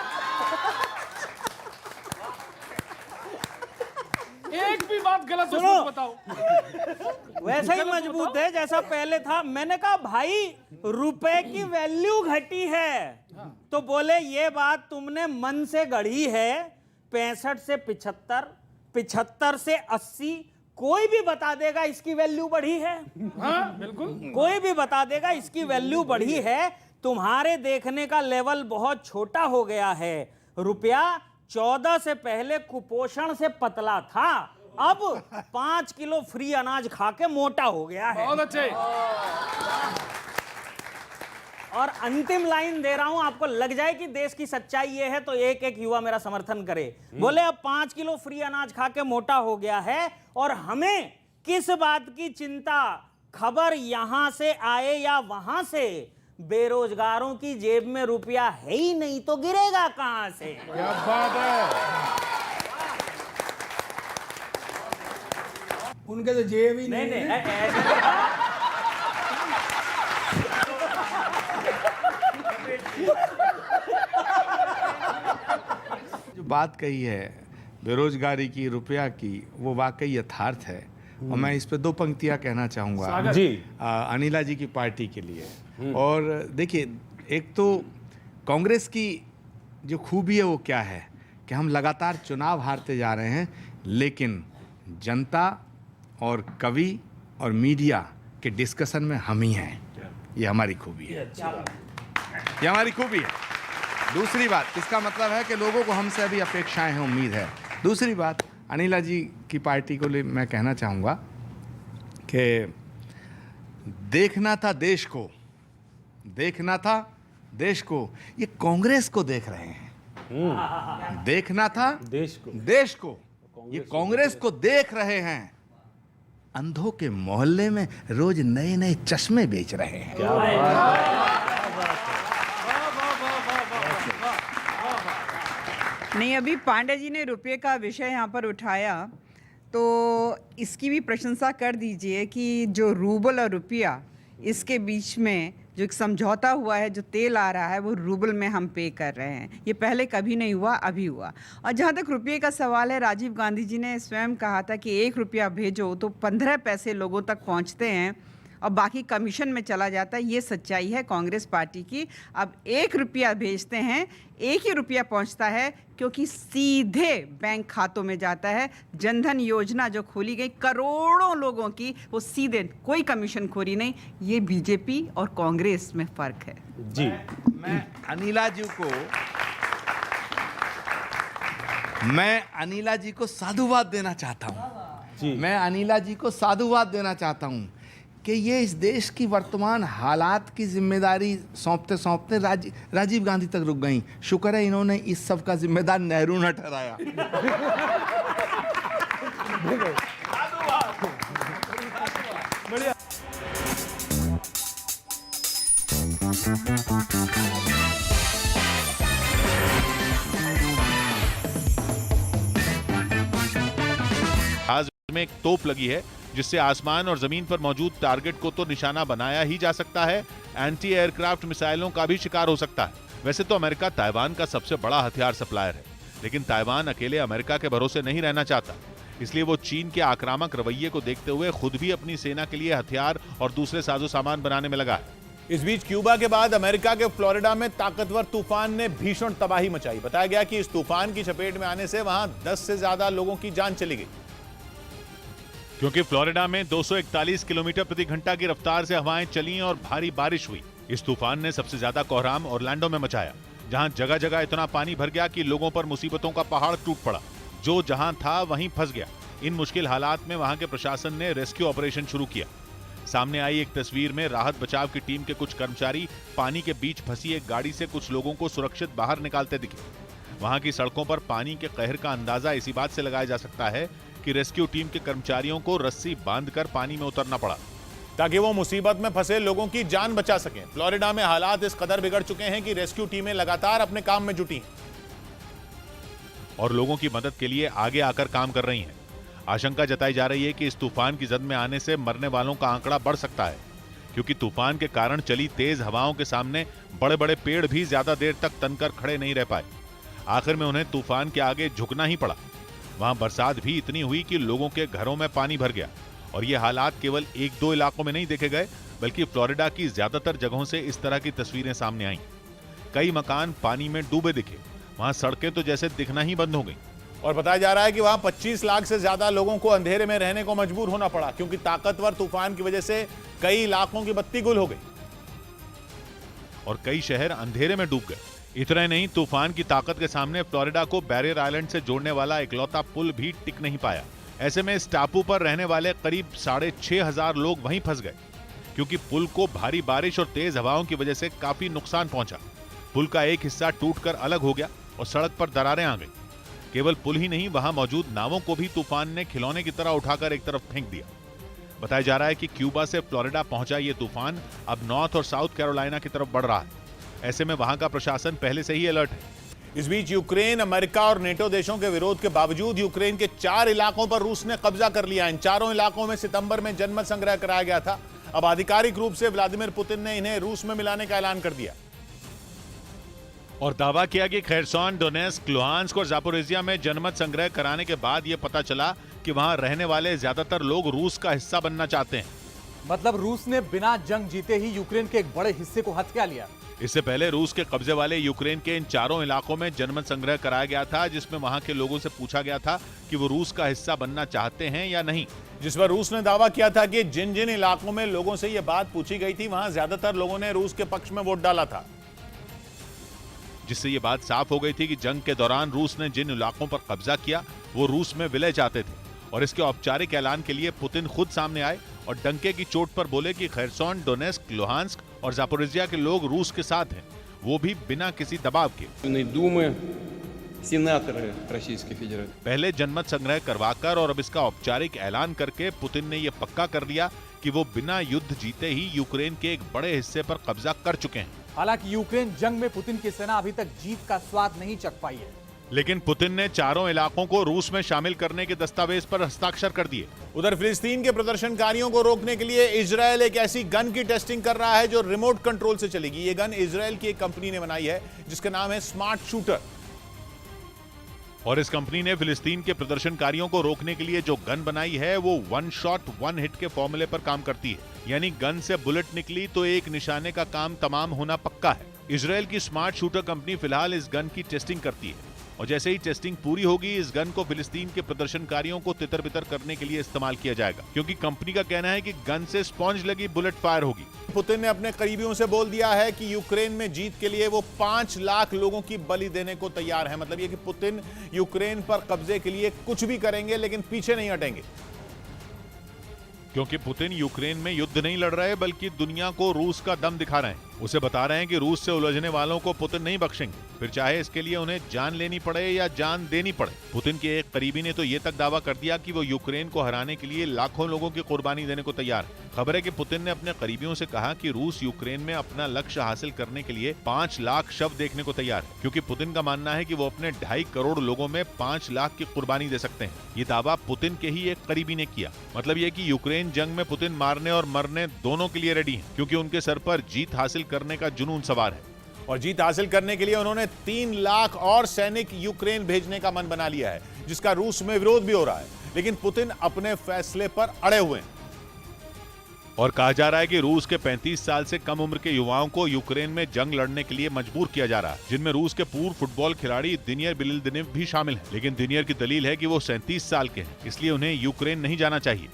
एक भी बात गलत सुनो। मत बताओ। वैसा ही मजबूत है जैसा पहले था। मैंने कहा भाई रुपए की वैल्यू घटी है, तो बोले ये बात तुमने मन से गढ़ी है। 65 से 75, 75 से 80, कोई भी बता देगा इसकी वैल्यू बढ़ी है। हाँ बिल्कुल, कोई भी बता देगा इसकी वैल्यू बढ़ी है। तुम्हारे देखने का लेवल बहुत छोटा हो गया है। रुपया 14 से पहले कुपोषण से पतला था, अब 5 किलो फ्री अनाज खा के मोटा हो गया है। बहुत अच्छे। और अंतिम लाइन दे रहा हूं, आपको लग जाए कि देश की सच्चाई ये है तो एक एक युवा मेरा समर्थन करे। बोले अब 5 किलो फ्री अनाज खा के मोटा हो गया है और हमें किस बात की चिंता, खबर यहां से आए या वहां से, बेरोजगारों की जेब में रुपया है ही नहीं तो गिरेगा कहां से। क्या बात है। उनके तो जेब ही नहीं नहीं नहीं है। ऐसे जो बात कही है बेरोजगारी की, रुपया की, वो वाकई यथार्थ है। और मैं इस पे 2 पंक्तियां कहना चाहूँगा जी। अनिला जी की पार्टी के लिए। और देखिए, एक तो कांग्रेस की जो खूबी है वो क्या है कि हम लगातार चुनाव हारते जा रहे हैं, लेकिन जनता और कवि और मीडिया के डिस्कशन में हम ही हैं। ये हमारी खूबी है, ये हमारी खूबी है। दूसरी बात, इसका मतलब है कि लोगों को हमसे अभी अपेक्षाएं हैं, उम्मीद है। दूसरी बात, अनिला जी की पार्टी को लिए मैं कहना चाहूँगा कि देखना था देश को, देखना था देश को, ये कांग्रेस को देख रहे हैं। देखना था देश को, ये कांग्रेस को देख रहे हैं। अंधों के मोहल्ले में रोज नए नए चश्मे बेच रहे हैं। नहीं, अभी पांडे जी ने रुपये का विषय यहाँ पर उठाया तो इसकी भी प्रशंसा कर दीजिए कि जो रूबल और रुपया, इसके बीच में जो एक समझौता हुआ है, जो तेल आ रहा है वो रूबल में हम पे कर रहे हैं। ये पहले कभी नहीं हुआ, अभी हुआ। और जहाँ तक रुपये का सवाल है, राजीव गांधी जी ने स्वयं कहा था कि 1 रुपया भेजो तो 15 पैसे लोगों तक पहुँचते हैं और बाकी कमीशन में चला जाता है। ये सच्चाई है कांग्रेस पार्टी की। अब 1 रुपया भेजते हैं, 1 ही रुपया पहुंचता है, क्योंकि सीधे बैंक खातों में जाता है। जनधन योजना जो खोली गई करोड़ों लोगों की, वो सीधे, कोई कमीशन खोरी नहीं। ये बीजेपी और कांग्रेस में फर्क है। जी मैं अनिला जी को साधुवाद देना चाहता हूँ। मैं अनिला जी को साधुवाद देना चाहता हूँ कि ये इस देश की वर्तमान हालात की जिम्मेदारी सौंपते सौंपते राजीव गांधी तक रुक गई। शुक्र है इन्होंने इस सब का जिम्मेदार नेहरू न ठहराया। आज में एक तोप लगी है जिससे आसमान और जमीन पर मौजूद टारगेट को तो निशाना बनाया ही जा सकता है, एंटी एयरक्राफ्ट मिसाइलों का भी शिकार हो सकता है। वैसे तो अमेरिका ताइवान का सबसे बड़ा हथियार सप्लायर है, लेकिन ताइवान अकेले अमेरिका के भरोसे नहीं रहना चाहता। इसलिए वो चीन के आक्रामक रवैये को देखते हुए खुद भी अपनी सेना के लिए हथियार और दूसरे साजो सामान बनाने में लगा है। इस बीच क्यूबा के बाद अमेरिका के फ्लोरिडा में ताकतवर तूफान ने भीषण तबाही मचाई। बताया गया कि इस तूफान की चपेट में आने से वहां 10 से ज्यादा लोगों की जान चली गई, क्योंकि फ्लोरिडा में 241 किलोमीटर प्रति घंटा की रफ्तार से हवाएं चली और भारी बारिश हुई। इस तूफान ने सबसे ज्यादा कोहराम ऑरलैंडो में मचाया, जहां जगह जगह इतना पानी भर गया कि लोगों पर मुसीबतों का पहाड़ टूट पड़ा। जो जहां था वहीं फंस गया। इन मुश्किल हालात में वहां के प्रशासन ने रेस्क्यू ऑपरेशन शुरू किया। सामने आई एक तस्वीर में राहत बचाव की टीम के कुछ कर्मचारी पानी के बीच फंसी एक गाड़ी से कुछ लोगों को सुरक्षित बाहर निकालते दिखे। वहां की सड़कों पर पानी के कहर का अंदाजा इसी बात से लगाया जा सकता है कि रेस्क्यू टीम के कर्मचारियों को रस्सी बांधकर पानी में उतरना पड़ा ताकि वो मुसीबत में फंसे लोगों की जान बचा सकें। फ्लोरिडा में हालात इस कदर बिगड़ चुके हैं कि रेस्क्यू टीमें लगातार अपने काम में जुटी हैं और लोगों की मदद के लिए आगे आकर काम कर रही हैं। आशंका जताई जा रही है कि इस तूफान की जद में आने से मरने वालों का आंकड़ा बढ़ सकता है, क्योंकि तूफान के कारण चली तेज हवाओं के सामने बड़े बड़े पेड़ भी ज्यादा देर तक तनकर खड़े नहीं रह पाए। आखिर में उन्हें तूफान के आगे झुकना ही पड़ा। वहां बरसात भी इतनी हुई कि लोगों के घरों में पानी भर गया। और ये हालात केवल 1-2 इलाकों में नहीं देखे गए, बल्कि फ्लोरिडा की ज्यादातर जगहों से इस तरह की तस्वीरें सामने आईं। कई मकान पानी में डूबे दिखे। वहां सड़कें तो जैसे दिखना ही बंद हो गई। और बताया जा रहा है कि वहां 25 लाख से ज्यादा लोगों को अंधेरे में रहने को मजबूर होना पड़ा, क्योंकि ताकतवर तूफान की वजह से कई इलाकों की बत्ती गुल हो गई और कई शहर अंधेरे में डूब गए। इतना ही नहीं, तूफान की ताकत के सामने फ्लोरिडा को बैरियर आइलैंड से जोड़ने वाला इकलौता पुल भी टिक नहीं पाया। ऐसे में इस टापू पर रहने वाले करीब 6,500 लोग वहीं फंस गए, क्योंकि पुल को भारी बारिश और तेज हवाओं की वजह से काफी नुकसान पहुंचा। पुल का एक हिस्सा टूटकर अलग हो गया और सड़क पर दरारें आ गई। केवल पुल ही नहीं, वहां मौजूद नावों को भी तूफान ने खिलौने की तरह उठाकर एक तरफ फेंक दिया। बताया जा रहा है कि क्यूबा से फ्लोरिडा पहुंचा ये तूफान अब नॉर्थ और साउथ कैरोलिना की तरफ बढ़ रहा है। ऐसे में वहां का प्रशासन पहले से ही अलर्ट है। इस बीच यूक्रेन, अमेरिका और नेटो देशों के विरोध के बावजूद यूक्रेन के 4 इलाकों पर रूस ने कब्जा कर लिया। इन चारों इलाकों में सितंबर में जनमत संग्रह कराया गया था। अब आधिकारिक रूप से व्लादिमीर पुतिन ने इन्हें रूस में मिलाने का ऐलान कर दिया और दावा किया कि खेरसॉन, डोनेस्क, लुहांस्क और जापोरिजिया में जनमत संग्रह कराने के बाद यह पता चला कि वहां रहने वाले ज्यादातर लोग रूस का हिस्सा बनना चाहते हैं। मतलब रूस ने बिना जंग जीते ही यूक्रेन के एक बड़े हिस्से को हथिया लिया। इससे पहले रूस के कब्जे वाले यूक्रेन के इन चारों इलाकों में जनमत संग्रह कराया गया था, जिसमें वहां के लोगों से पूछा गया था कि वो रूस का हिस्सा बनना चाहते हैं या नहीं। जिस पर रूस ने दावा किया था कि जिन जिन इलाकों में लोगों से यह बात पूछी गई थी, वहां ज्यादातर लोगों ने रूस के पक्ष में वोट डाला था, जिससे यह बात साफ हो गई थी कि जंग के दौरान रूस ने जिन इलाकों पर कब्जा किया वो रूस में विलय चाहते थे। और इसके औपचारिक ऐलान के लिए पुतिन खुद सामने आए और डंके की चोट पर बोले कि खेरसॉन, डोनेस्क, लुहांस्क और जापोरिजिया के लोग रूस के साथ हैं, वो भी बिना किसी दबाव के। पहले जनमत संग्रह करवाकर और अब इसका औपचारिक ऐलान करके पुतिन ने यह पक्का कर लिया कि वो बिना युद्ध जीते ही यूक्रेन के एक बड़े हिस्से पर कब्जा कर चुके हैं। हालांकि यूक्रेन जंग में पुतिन की सेना अभी तक जीत का स्वाद नहीं चख पाई है। लेकिन पुतिन ने चारों इलाकों को रूस में शामिल करने के दस्तावेज पर हस्ताक्षर कर दिए। उधर फिलिस्तीन के प्रदर्शनकारियों को रोकने के लिए इजरायल एक ऐसी गन की टेस्टिंग कर रहा है जो रिमोट कंट्रोल से चलेगी। यह गन इजरायल की एक कंपनी ने बनाई है जिसका नाम है स्मार्ट शूटर, और इस कंपनी ने फिलिस्तीन के प्रदर्शनकारियों को रोकने के लिए जो गन बनाई है वो वन शॉट वन हिट के फॉर्मूले पर काम करती है, यानी गन से बुलेट निकली तो एक निशाने का काम तमाम होना पक्का है। इजरायल की स्मार्ट शूटर कंपनी फिलहाल इस गन की टेस्टिंग करती है, और जैसे ही टेस्टिंग पूरी होगी इस गन को फिलिस्तीन के प्रदर्शनकारियों को तितर बितर करने के लिए इस्तेमाल किया जाएगा, क्योंकि कंपनी का कहना है कि गन से स्पॉन्ज लगी बुलेट फायर होगी। पुतिन ने अपने करीबियों से बोल दिया है कि यूक्रेन में जीत के लिए वो 5 लाख लोगों की बलि देने को तैयार है। मतलब ये कि पुतिन यूक्रेन पर कब्जे के लिए कुछ भी करेंगे लेकिन पीछे नहीं हटेंगे, क्योंकि पुतिन यूक्रेन में युद्ध नहीं लड़ रहे बल्कि दुनिया को रूस का दम दिखा रहे हैं। उसे बता रहे हैं कि रूस से उलझने वालों को पुतिन नहीं बख्शेंगे, फिर चाहे इसके लिए उन्हें जान लेनी पड़े या जान देनी पड़े। पुतिन के एक करीबी ने तो ये तक दावा कर दिया कि वो यूक्रेन को हराने के लिए लाखों लोगों की कुर्बानी देने को तैयार है। खबर है कि पुतिन ने अपने करीबियों से कहा कि रूस यूक्रेन में अपना लक्ष्य हासिल करने के लिए 5 लाख शव देखने को तैयार है, क्योंकि पुतिन का मानना है कि वो अपने 2.5 करोड़ लोगों में 5 लाख की कुर्बानी दे सकते हैं। ये दावा पुतिन के ही एक करीबी ने किया। मतलब ये कि यूक्रेन जंग में पुतिन मारने और मरने दोनों के लिए रेडी हैं, क्योंकि उनके सर पर जीत हासिल करने का जुनून सवार है। और जीत हासिल करने के लिए उन्होंने 3 लाख और सैनिक यूक्रेन भेजने का मन बना लिया है, जिसका रूस में विरोध भी हो रहा है, लेकिन पुतिन अपने फैसले पर अड़े हुए हैं। और कहा जा रहा है कि रूस के 35 साल से कम उम्र के युवाओं को यूक्रेन में जंग लड़ने के लिए मजबूर किया जा रहा है, जिनमें रूस के पूर्व फुटबॉल खिलाड़ी दिनियर बिलिल्दिनेव भी शामिल हैं। लेकिन दिनियर की दलील है कि वो 37 साल के हैं, इसलिए उन्हें यूक्रेन नहीं जाना चाहिए।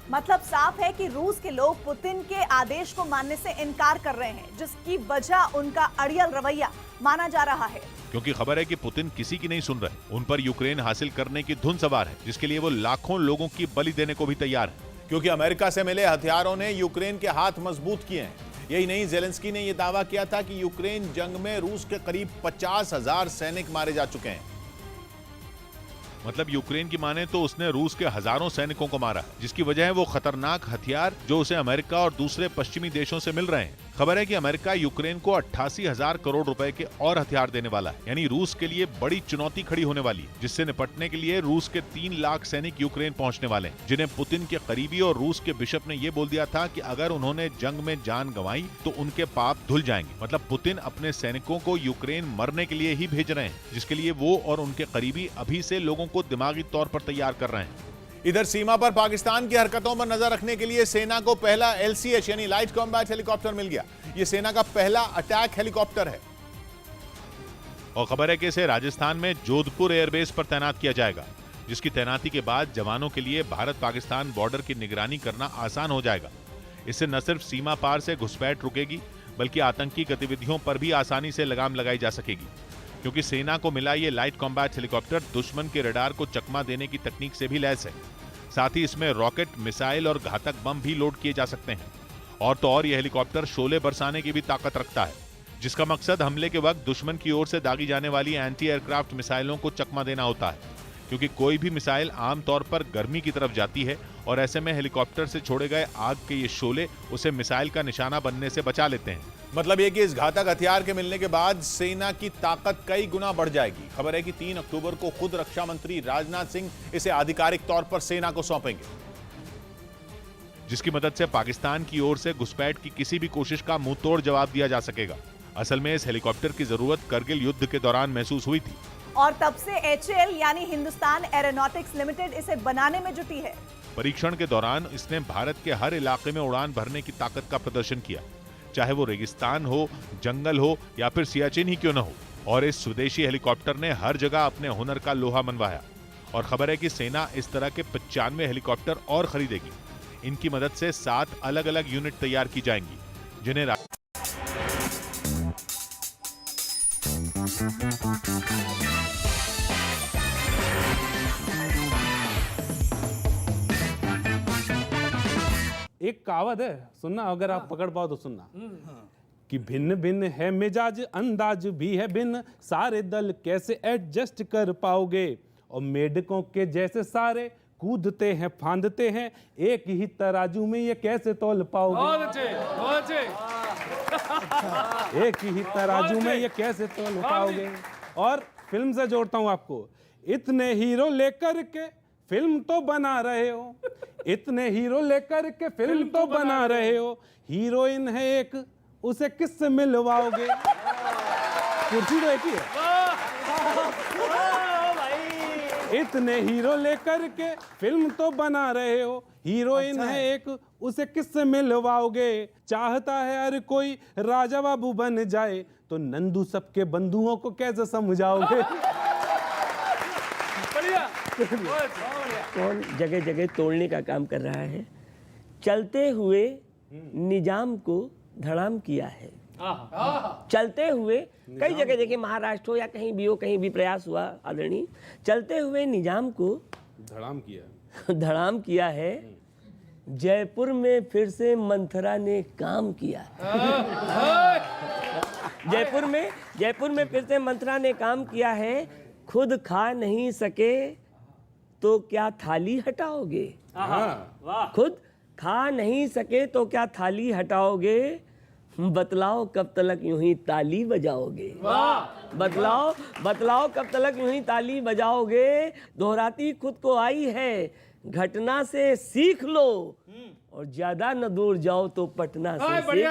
मतलब साफ है कि रूस के लोग पुतिन के आदेश को मानने से इनकार कर रहे हैं, जिसकी वजह उनका अड़ियल रवैया माना जा रहा है। क्योंकि खबर है कि पुतिन किसी की नहीं सुन रहे, उन पर यूक्रेन हासिल करने की धुन सवार है, जिसके लिए वो लाखों लोगों की बलि देने को भी तैयार है। क्योंकि अमेरिका से मिले हथियारों ने यूक्रेन के हाथ मजबूत किए हैं। यही नहीं, जेलेंस्की ने यह दावा किया था कि यूक्रेन जंग में रूस के करीब 50,000 सैनिक मारे जा चुके हैं। मतलब यूक्रेन की माने तो उसने रूस के हजारों सैनिकों को मारा, जिसकी वजह है वो खतरनाक हथियार जो उसे अमेरिका और दूसरे पश्चिमी देशों से मिल रहे हैं। खबर है कि अमेरिका यूक्रेन को 88,000 करोड़ रुपए के और हथियार देने वाला है, यानी रूस के लिए बड़ी चुनौती खड़ी होने वाली है, जिससे निपटने के लिए रूस के 3 लाख सैनिक यूक्रेन पहुंचने वाले हैं, जिन्हें पुतिन के करीबी और रूस के बिशप ने यह बोल दिया था कि अगर उन्होंने जंग में जान गंवाई तो उनके पाप धुल जाएंगे। मतलब पुतिन अपने सैनिकों को यूक्रेन मरने के लिए ही भेज रहे हैं, जिसके लिए वो और उनके करीबी अभी से लोगों को दिमागी तौर पर तैयार कर रहे हैं। इधर सीमा पर पाकिस्तान की हरकतों पर नजर रखने के लिए सेना को पहला LCH यानी लाइट कॉम्बैट हेलीकॉप्टर मिल गया। यह सेना का पहला अटैक हेलीकॉप्टर है, और खबर है कि इसे राजस्थान में जोधपुर एयरबेस पर तैनात किया जाएगा, जिसकी तैनाती के बाद जवानों के लिए भारत पाकिस्तान बॉर्डर की निगरानी करना आसान हो जाएगा। इससे न सिर्फ सीमा पार से घुसपैठ रुकेगी, बल्कि आतंकी गतिविधियों पर भी आसानी से लगाम लगाई जा सकेगी, क्योंकि सेना को मिला ये लाइट कॉम्बैट हेलीकॉप्टर दुश्मन के रडार को चकमा देने की तकनीक से भी लैस है। साथ ही इसमें रॉकेट, मिसाइल और घातक बम भी लोड किए जा सकते हैं। और तो और यह हेलीकॉप्टर शोले बरसाने की भी ताकत रखता है, जिसका मकसद हमले के वक्त दुश्मन की ओर से दागी जाने वाली एंटी एयरक्राफ्ट मिसाइलों को चकमा देना होता है, क्योंकि कोई भी मिसाइल आमतौर पर गर्मी की तरफ जाती है, और ऐसे में हेलीकॉप्टर से छोड़े गए आग के ये शोले उसे मिसाइल का निशाना बनने से बचा लेते हैं। मतलब ये कि इस घातक हथियार के मिलने के बाद सेना की ताकत कई गुना बढ़ जाएगी। खबर है कि 3 अक्टूबर को खुद रक्षा मंत्री राजनाथ सिंह इसे आधिकारिक तौर पर सेना को सौंपेंगे, जिसकी मदद से पाकिस्तान की ओर से घुसपैठ की किसी भी कोशिश का मुंह तोड़ जवाब दिया जा सकेगा। असल में इस हेलीकॉप्टर की जरूरत करगिल युद्ध के दौरान महसूस हुई थी, और तब से HAL यानी हिंदुस्तान एरोनॉटिक्स लिमिटेड इसे बनाने में जुटी है। परीक्षण के दौरान इसने भारत के हर इलाके में उड़ान भरने की ताकत का प्रदर्शन किया, चाहे वो रेगिस्तान हो, जंगल हो या फिर सियाचिन ही क्यों न हो। और इस स्वदेशी हेलीकॉप्टर ने हर जगह अपने हुनर का लोहा मनवाया। और खबर है कि सेना इस तरह के 95 हेलीकॉप्टर और खरीदेगी। इनकी मदद से 7 अलग अलग यूनिट तैयार की जाएंगी, जिन्हें एक कहावत है, सुनना, अगर आप पकड़ पाओ तो सुनना, कि भिन्न भिन्न है मिजाज, अंदाज भी है भिन्न, सारे दल कैसे एडजस्ट कर पाओगे, और मेढकों के जैसे सारे कूदते हैं फांदते हैं, एक ही तराजू में ये कैसे तौल पाओगे। बहुत अच्छे, बहुत अच्छे। एक ही तराजू में ये कैसे तौल पाओगे। और फिल्म से जोड़ता हूं आपको। इतने हीरो लेकर के फिल्म तो बना रहे हो, इतने हीरो लेकर के फिल्म तो बना रहे हो, हीरोइन है एक, उसे किससे मिलवाओगे? कुर्सी तो एक ही है। इतने हीरो लेकर के फिल्म तो बना रहे हो, हीरोइन है एक, उसे किससे मिलवाओगे? चाहता है हर कोई राजा बाबू बन जाए, तो नंदू सबके बंधुओं को कैसे समझाओगे? कौन जगह जगह तोड़ने का काम कर रहा है? चलते हुए निजाम को धड़ाम किया है। चलते हुए कई जगह देखिए, महाराष्ट्र हो या कहीं भी हो, कहीं भी प्रयास हुआ आदरणीय, चलते हुए निजाम को धड़ाम किया है। जयपुर में फिर से मंथरा ने काम किया है। जयपुर में फिर से मंथरा ने काम किया है। खुद खा नहीं सके तो क्या थाली हटाओगे? खुद खा नहीं सके तो क्या थाली हटाओगे? बतलाओ कब तलक यूं ही ताली बजाओगे? बतलाओ कब तलक यूं ही ताली बजाओगे? दोहराती खुद को आई है, घटना से सीख लो, और ज्यादा न दूर जाओ तो पटना से सीख लो।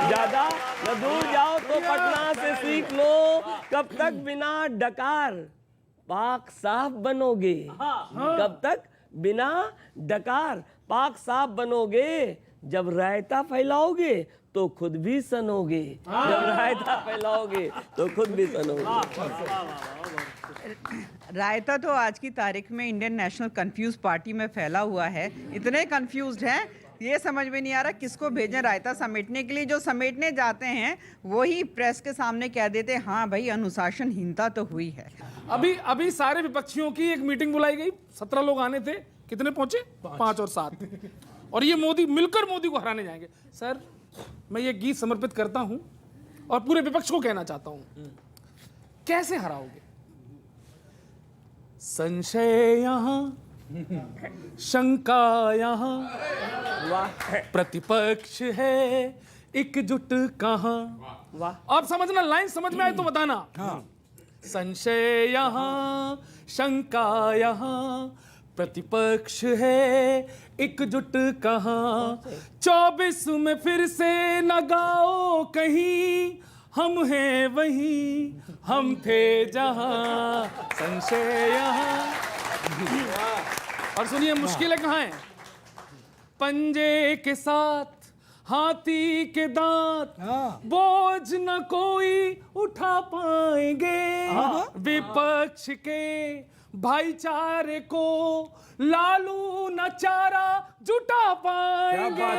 ज्यादा न दूर जाओ तो पटना से सीख लो। कब तक बिना डकार पाक साफ बनोगे? कब तक बिना डकार पाक साफ बनोगे? जब रायता फैलाओगे तो खुद भी सनोगे। जब रायता फैलाओगे तो खुद भी सनोगे। रायता तो आज की तारीख में इंडियन नेशनल कंफ्यूज पार्टी में फैला हुआ है। इतने कंफ्यूज्ड हैं, ये समझ में नहीं आ रहा किसको भेजें रायता समेटने के लिए। जो समेटने जाते हैं वही प्रेस के सामने कह देते हैं हाँ भाई अनुशासनहीनता तो हुई है। अभी सारे विपक्षियों की एक मीटिंग बुलाई गई, 17 लोग आने थे, कितने पहुंचे? 5 और 7। और ये मिलकर मोदी को हराने जाएंगे। सर, मैं ये गीत समर्पित करता हूं और पूरे विपक्ष को कहना चाहता हूं, कैसे हराओगे? संशय यहाँ, शंका यहाँ, प्रतिपक्ष है एकजुट कहाँ? आप समझना, लाइन समझ में आए तो बताना। संशय यहाँ, शंका यहाँ, प्रतिपक्ष है एकजुट कहाँ? 24 में फिर से न गाओ कहीं, हम हैं वहीं हम थे जहां, संशय यहाँ। और सुनिए मुश्किलें कहाँ हैं? पंजे के साथ हाथी के दांत, बोझ न कोई उठा पाएंगे। विपक्ष के भाईचारे को लालू न चारा जुटा पाएंगे।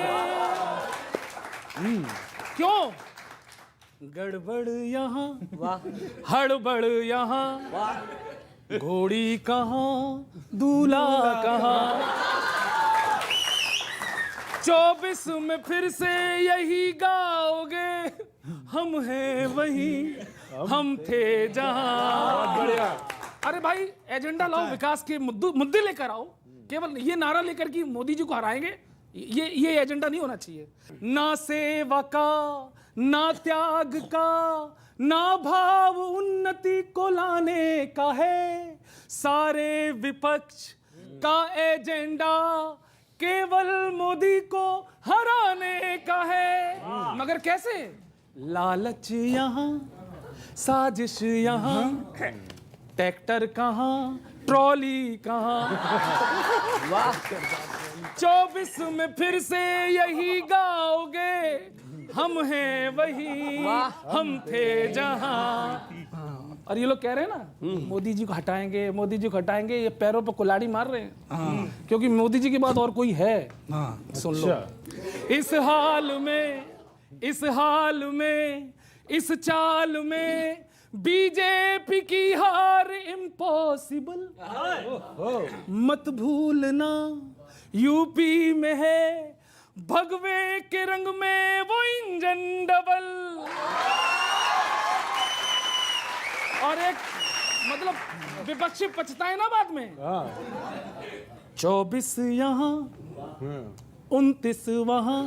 क्यों? गड़बड़ यहाँ, हड़बड़ यहाँ, घोड़ी कहाँ, दूल्हा कहाँ? 24 में फिर से यही गाओगे, हम हैं वहीं हम थे जहां। अरे भाई, एजेंडा लाओ, विकास के मुद्दे लेकर आओ। केवल ये नारा लेकर कि मोदी जी को हराएंगे, ये एजेंडा नहीं होना चाहिए। ना सेवा का, ना त्याग का, ना भाव उन्नति को लाने का है। सारे विपक्ष का एजेंडा केवल मोदी को हराने का है। मगर कैसे? लालच यहाँ, साजिश यहाँ, ट्रैक्टर कहाँ, ट्रॉली कहाँ? 24 में फिर से यही गाओगे, हम हैं वही हम थे जहां। और ये लोग कह रहे हैं ना मोदी जी को हटाएंगे, मोदी जी को हटाएंगे, ये पैरों पर कुल्हाड़ी मार रहे हैं। क्योंकि मोदी जी के बाद और कोई है? सुन लो, इस हाल में, इस चाल में बीजेपी की हार इम्पॉसिबल। मत भूलना यूपी में है भगवे के रंग में वो इंजन डबल। और एक मतलब विपक्षी पछताए ना बाद में। 24 यहाँ, 29 वहाँ,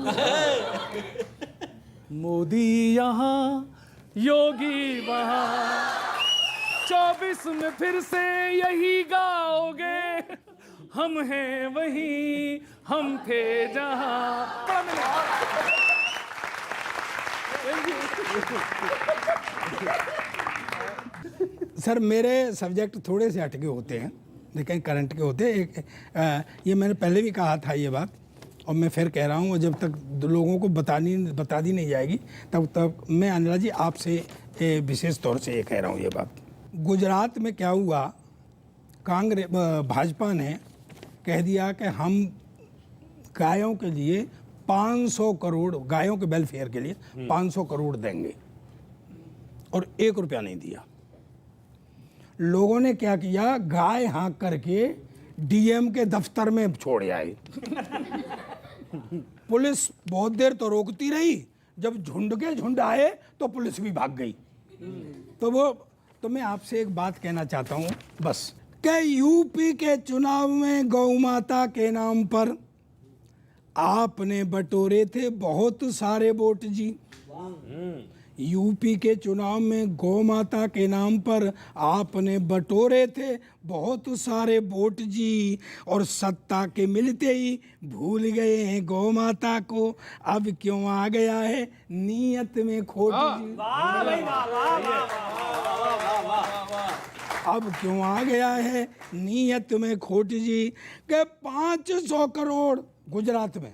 मोदी यहाँ, योगी वहाँ 24 में फिर से यही गाओगे, हम हैं वही हम थे जहाँ। सर मेरे सब्जेक्ट थोड़े से हटके होते हैं लेकिन करंट के होते हैं। ये मैंने पहले भी कहा था ये बात और मैं फिर कह रहा हूँ, और जब तक लोगों को बता दी नहीं जाएगी तब तक मैं अनिला जी आपसे विशेष तौर से ये कह रहा हूँ ये बात। गुजरात में क्या हुआ, कांग्रेस भाजपा ने कह दिया कि हम गायों के लिए 500 करोड़, गायों के वेलफेयर के लिए 500 करोड़ देंगे, और 1 रुपया नहीं दिया। लोगों ने क्या किया, गाय हाँक करके डीएम के दफ्तर में छोड़ आए। पुलिस बहुत देर तो रोकती रही, जब झुंड के झुंड आए तो पुलिस भी भाग गई। तो मैं आपसे एक बात कहना चाहता हूं बस, कि यूपी के चुनाव में गौ माता के नाम पर आपने बटोरे थे बहुत सारे वोट जी। यूपी के चुनाव में गौ माता के नाम पर आपने बटोरे थे बहुत सारे वोट जी, और सत्ता के मिलते ही भूल गए हैं गौ माता को। अब क्यों आ गया है नीयत में खोट जी, अब क्यों आ गया है नीयत में खोट जी, के 500 करोड़ गुजरात में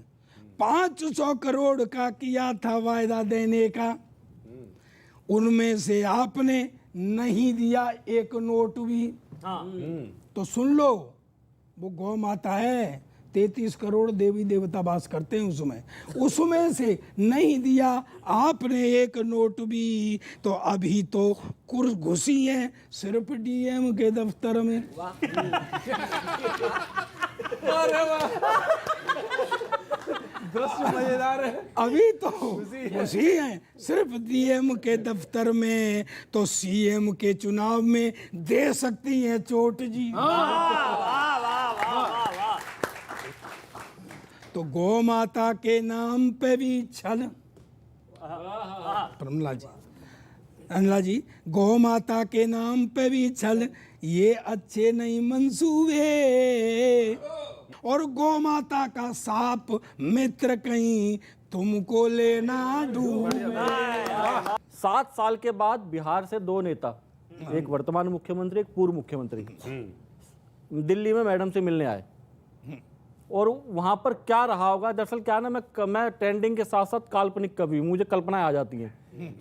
500 करोड़ का किया था वायदा देने का, उनमें से आपने नहीं दिया एक नोट भी। तो सुन लो, वो गौ माता है, 33 करोड़ देवी देवता वास करते हैं उसमें से नहीं दिया आपने एक नोट भी, तो अभी तो कुर्स घुसी है सिर्फ डीएम के दफ्तर में। दृश्य मजेदार है। अभी तो खुशी है सिर्फ डीएम के दफ्तर में, तो सीएम के चुनाव में दे सकती है चोट जी। तो गौ माता के नाम पे भी छल। अनिला जी, गौ माता के नाम पे भी छल, ये अच्छे नहीं मंसूबे, और गौ माता का साप मित्र कहीं तुमको लेना डूबे। 7 साल के बाद बिहार से 2 नेता, एक वर्तमान मुख्यमंत्री, एक पूर्व मुख्यमंत्री, दिल्ली में मैडम से मिलने आए। और वहां पर क्या रहा होगा, दरअसल क्या ना, मैं ट्रेंडिंग के साथ साथ काल्पनिक कवि, मुझे कल्पनाएं आ जाती हैं,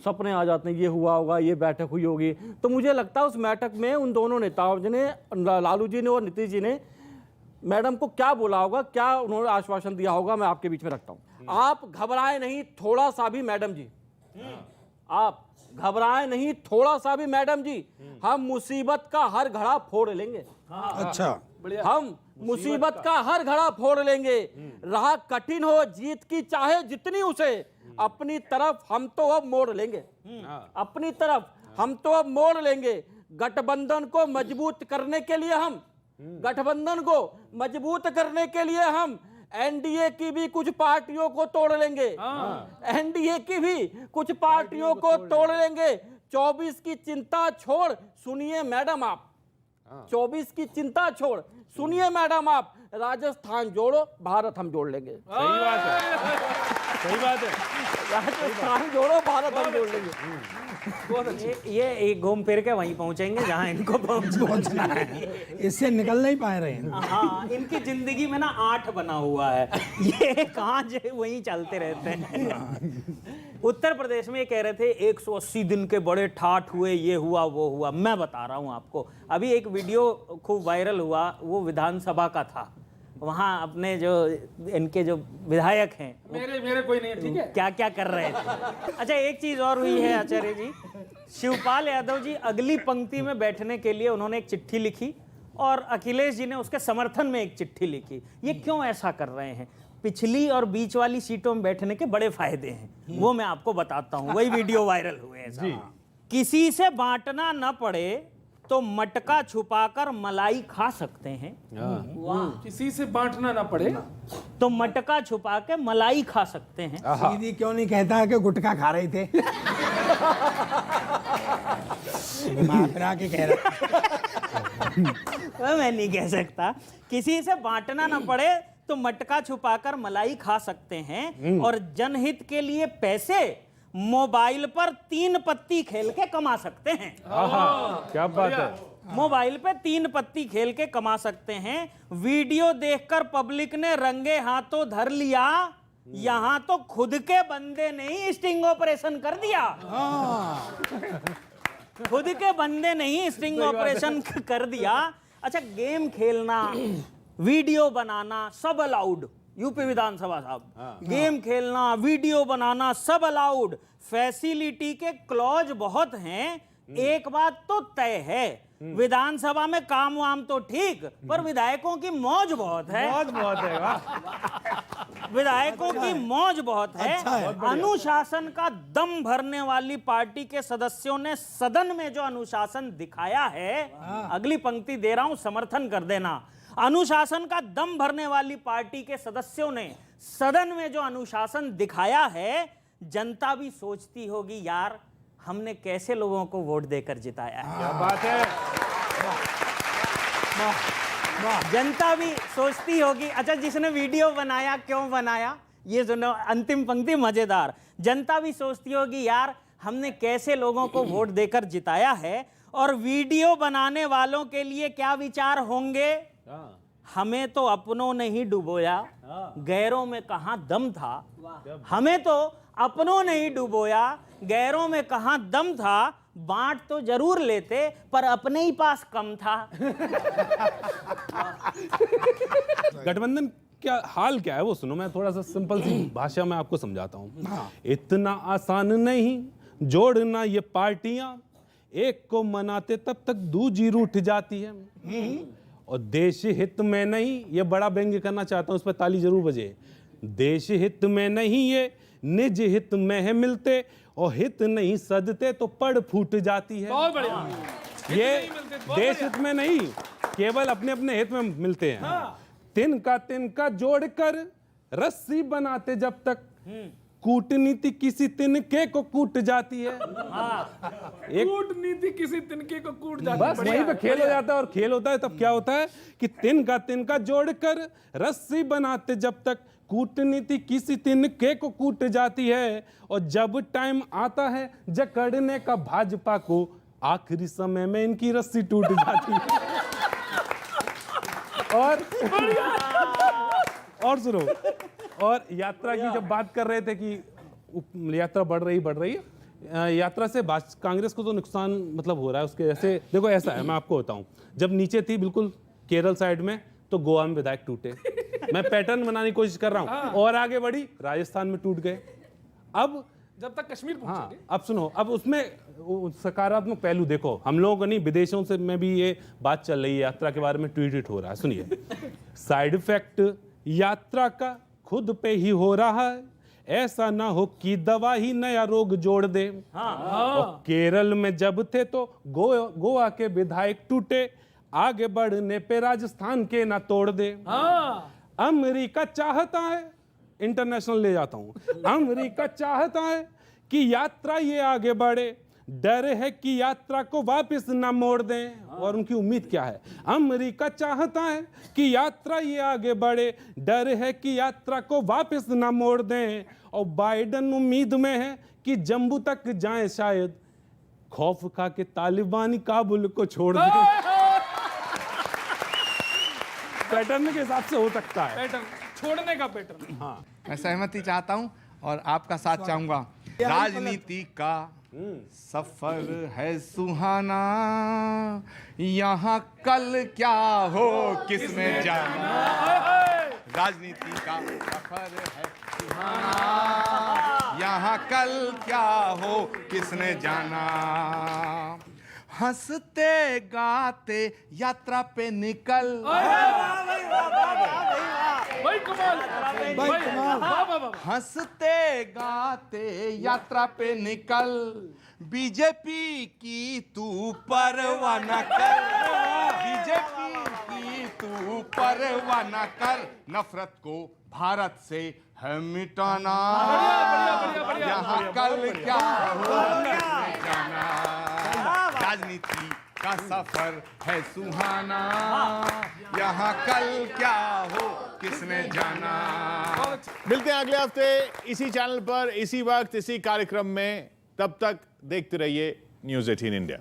सपने आ जाते हैं, ये हुआ होगा, ये बैठक हुई होगी। तो मुझे लगता है उस बैठक में उन दोनों नेताओं ने, लालू जी ने और नीतीश जी ने, मैडम को क्या बोला होगा, क्या उन्होंने आश्वासन दिया होगा, मैं आपके बीच में रखता हूं। आप घबराएं नहीं थोड़ा सा भी मैडम जी, आप घबराएं नहीं थोड़ा सा भी मैडम जी, हम मुसीबत का हर घड़ा फोड़ लेंगे। अच्छा, हम मुसीबत का हर घड़ा फोड़ लेंगे, राह कठिन हो जीत की चाहे जितनी उसे, अपनी तरफ हम तो अब मोड़ लेंगे, अपनी तरफ हम तो अब मोड़ लेंगे। गठबंधन को मजबूत करने के लिए हम, गठबंधन को मजबूत करने के लिए हम एनडीए की भी कुछ पार्टियों को तोड़ लेंगे, एनडीए की भी कुछ पार्टियों को तोड़ लेंगे। 24 की चिंता छोड़ सुनिए मैडम आप, 24 की चिंता छोड़ सुनिए मैडम आप, राजस्थान जोड़ो भारत हम जोड़ लेंगे। सही बात है, सही बात है। राजस्थान जोड़ो भारत हम जोड़ लेंगे। ये एक घूम फिर के वहीं पहुंचेंगे जहां इनको पहुंचना है, इससे निकल नहीं पा रहे हैं। हाँ, इनकी जिंदगी में ना 8 बना हुआ है, ये कहाँ जो वहीं चलते रहते हैं। उत्तर प्रदेश में ये कह रहे थे 180 दिन के बड़े ठाठ हुए, ये हुआ वो हुआ। मैं बता रहा हूँ आपको, अभी एक वीडियो खूब वायरल हुआ, वो विधानसभा का था। वहाँ अपने जो इनके जो विधायक हैं, मेरे कोई नहीं है, ठीक है, क्या क्या कर रहे थे। अच्छा, एक चीज और हुई है आचार्य जी, शिवपाल यादव जी अगली पंक्ति में बैठने के लिए उन्होंने एक चिट्ठी लिखी, और अखिलेश जी ने उसके समर्थन में एक चिट्ठी लिखी। ये क्यों ऐसा कर रहे हैं? पिछली और बीच वाली सीटों में बैठने के बड़े फायदे हैं, वो मैं आपको बताता हूँ। वही वीडियो वायरल हुए हैं। किसी से बांटना न पड़े तो मटका छुपाकर मलाई खा सकते हैं। किसी से बांटना ना पड़े तो मटका छुपा के मलाई खा सकते हैं। सीधी क्यों नहीं कहता है कि गुटखा खा रहे थे? घुमा फिरा के कह रहा वो मैं नहीं कह सकता। किसी से बांटना ना पड़े तो मटका छुपाकर मलाई खा सकते हैं, और जनहित के लिए पैसे मोबाइल पर 3 पत्ती खेल के कमा सकते हैं। क्या बात है। मोबाइल पे 3 पत्ती खेल के कमा सकते हैं। वीडियो देखकर पब्लिक ने रंगे हाथों धर लिया, यहां तो खुद के बंदे ने ही स्टिंग ऑपरेशन कर दिया। खुद के बंदे ने ही स्टिंग ऑपरेशन कर दिया। अच्छा, गेम खेलना, वीडियो बनाना सब अलाउड, यूपी विधानसभा साहब। गेम खेलना, वीडियो बनाना सब अलाउड, फैसिलिटी के क्लॉज बहुत हैं। एक बात तो तय है, विधानसभा में काम वाम तो ठीक, पर विधायकों की मौज बहुत है। बहुत बहुत है, वाह। विधायकों की मौज बहुत है। अनुशासन का दम भरने वाली पार्टी के सदस्यों ने सदन में जो अनुशासन दिखाया है, अगली पंक्ति दे रहा हूं, समर्थन कर देना। अनुशासन का दम भरने वाली पार्टी के सदस्यों ने सदन में जो अनुशासन दिखाया है, जनता भी सोचती होगी यार हमने कैसे लोगों को वोट देकर जिताया है। क्या बात है। जनता भी सोचती होगी। अच्छा, जिसने वीडियो बनाया क्यों बनाया, ये सुनो, अंतिम पंक्ति मजेदार। जनता भी सोचती होगी यार हमने कैसे लोगों को वोट देकर जिताया है, और वीडियो बनाने वालों के लिए क्या विचार होंगे, हमें तो अपनों ने ही डुबोया, गैरों में कहां दम था। हमें तो अपनों ने ही डुबोया, गैरों में कहां दम था। बांट तो जरूर लेते पर अपने ही पास कम था। गठबंधन क्या हाल क्या है वो सुनो, मैं थोड़ा सा सिंपल सी भाषा में आपको समझाता हूँ। इतना आसान नहीं जोड़ना ये पार्टियां, एक को मनाते तब तक दूसरी रूठ जाती है। और देश हित में नहीं, ये बड़ा व्यंग्य करना चाहता हूं, उस पर ताली जरूर बजे। देश हित में नहीं ये निज हित में है मिलते, और हित नहीं सदते तो पड़ फूट जाती है। बहुत बढ़िया। ये देश हित में नहीं, केवल अपने अपने हित में मिलते हैं। तिनका जोड़कर रस्सी बनाते जब तक, कूटनीति किसी तिनके को कूट जाती है। कूटनीति किसी तिनके को कूट जाती है। बस वहीं पे खेल हो जाता है। और खेल होता है तब क्या होता है कि तिनका जोड़कर रस्सी बनाते जब तक, कूटनीति किसी तिनके को कूट जाती है। और जब टाइम आता है जकड़ने का भाजपा को, आखिरी समय में इनकी रस्सी टूट जाती है। और सुनो, और यात्रा की जब बात कर रहे थे कि यात्रा बढ़ रही है, यात्रा से कांग्रेस को तो नुकसान मतलब हो रहा है उसके। जैसे देखो, ऐसा है, मैं आपको बताऊं, जब नीचे थी बिल्कुल केरल साइड में, तो गोवा में विधायक टूटे। मैं पैटर्न बनाने की कोशिश कर रहा हूं, और आगे बढ़ी राजस्थान में टूट गए। अब जब तक कश्मीर पहुंचेंगे। अब सुनो, अब उसमें सकारात्मक पहलू देखो। हम लोगों को नहीं, विदेशों से में भी ये बात चल रही है, यात्रा के बारे में ट्वीट हो रहा है। सुनिए, साइड इफेक्ट यात्रा का खुद पे ही हो रहा है, ऐसा ना हो कि दवा ही नया रोग जोड़ दे। और केरल में जब थे तो गोवा के विधायक टूटे, आगे बढ़ने पे राजस्थान के ना तोड़ दे। अमेरिका चाहता है, इंटरनेशनल ले जाता हूं, अमेरिका चाहता है कि यात्रा ये आगे बढ़े, डर है कि यात्रा को वापस ना मोड़ दें। और उनकी उम्मीद क्या है, अमेरिका चाहता है कि यात्रा ये आगे बढ़े, डर है कि यात्रा को वापस ना मोड़ दें। और बाइडन उम्मीद में है कि जम्मू तक जाएं शायद, खौफ खा के तालिबानी काबुल को छोड़ दें। पैटर्न के हिसाब से हो सकता है, पैटर्न छोड़ने का पैटर्न। हाँ, मैं सहमति चाहता हूं और आपका साथ चाहूंगा। राजनीति का सफर है सुहाना, यहाँ कल क्या हो किसने जाना। राजनीति का सफर है सुहाना, यहाँ कल क्या हो किसने जाना। हंसते गाते यात्रा पे निकल। भाई कमाल, भाई कमाल। हंसते गाते यात्रा पे निकल, बीजेपी की तू परवाह न कर, बीजेपी की तू परवाह न कर। नफरत को भारत से है मिटाना, यहाँ कल क्या हो किसने जाना। राजनीति का सफर है सुहाना, यहाँ कल क्या हो किसने जाना। मिलते हैं अगले हफ्ते इसी चैनल पर, इसी वक्त, इसी कार्यक्रम में। तब तक देखते रहिए न्यूज़ 18 इंडिया।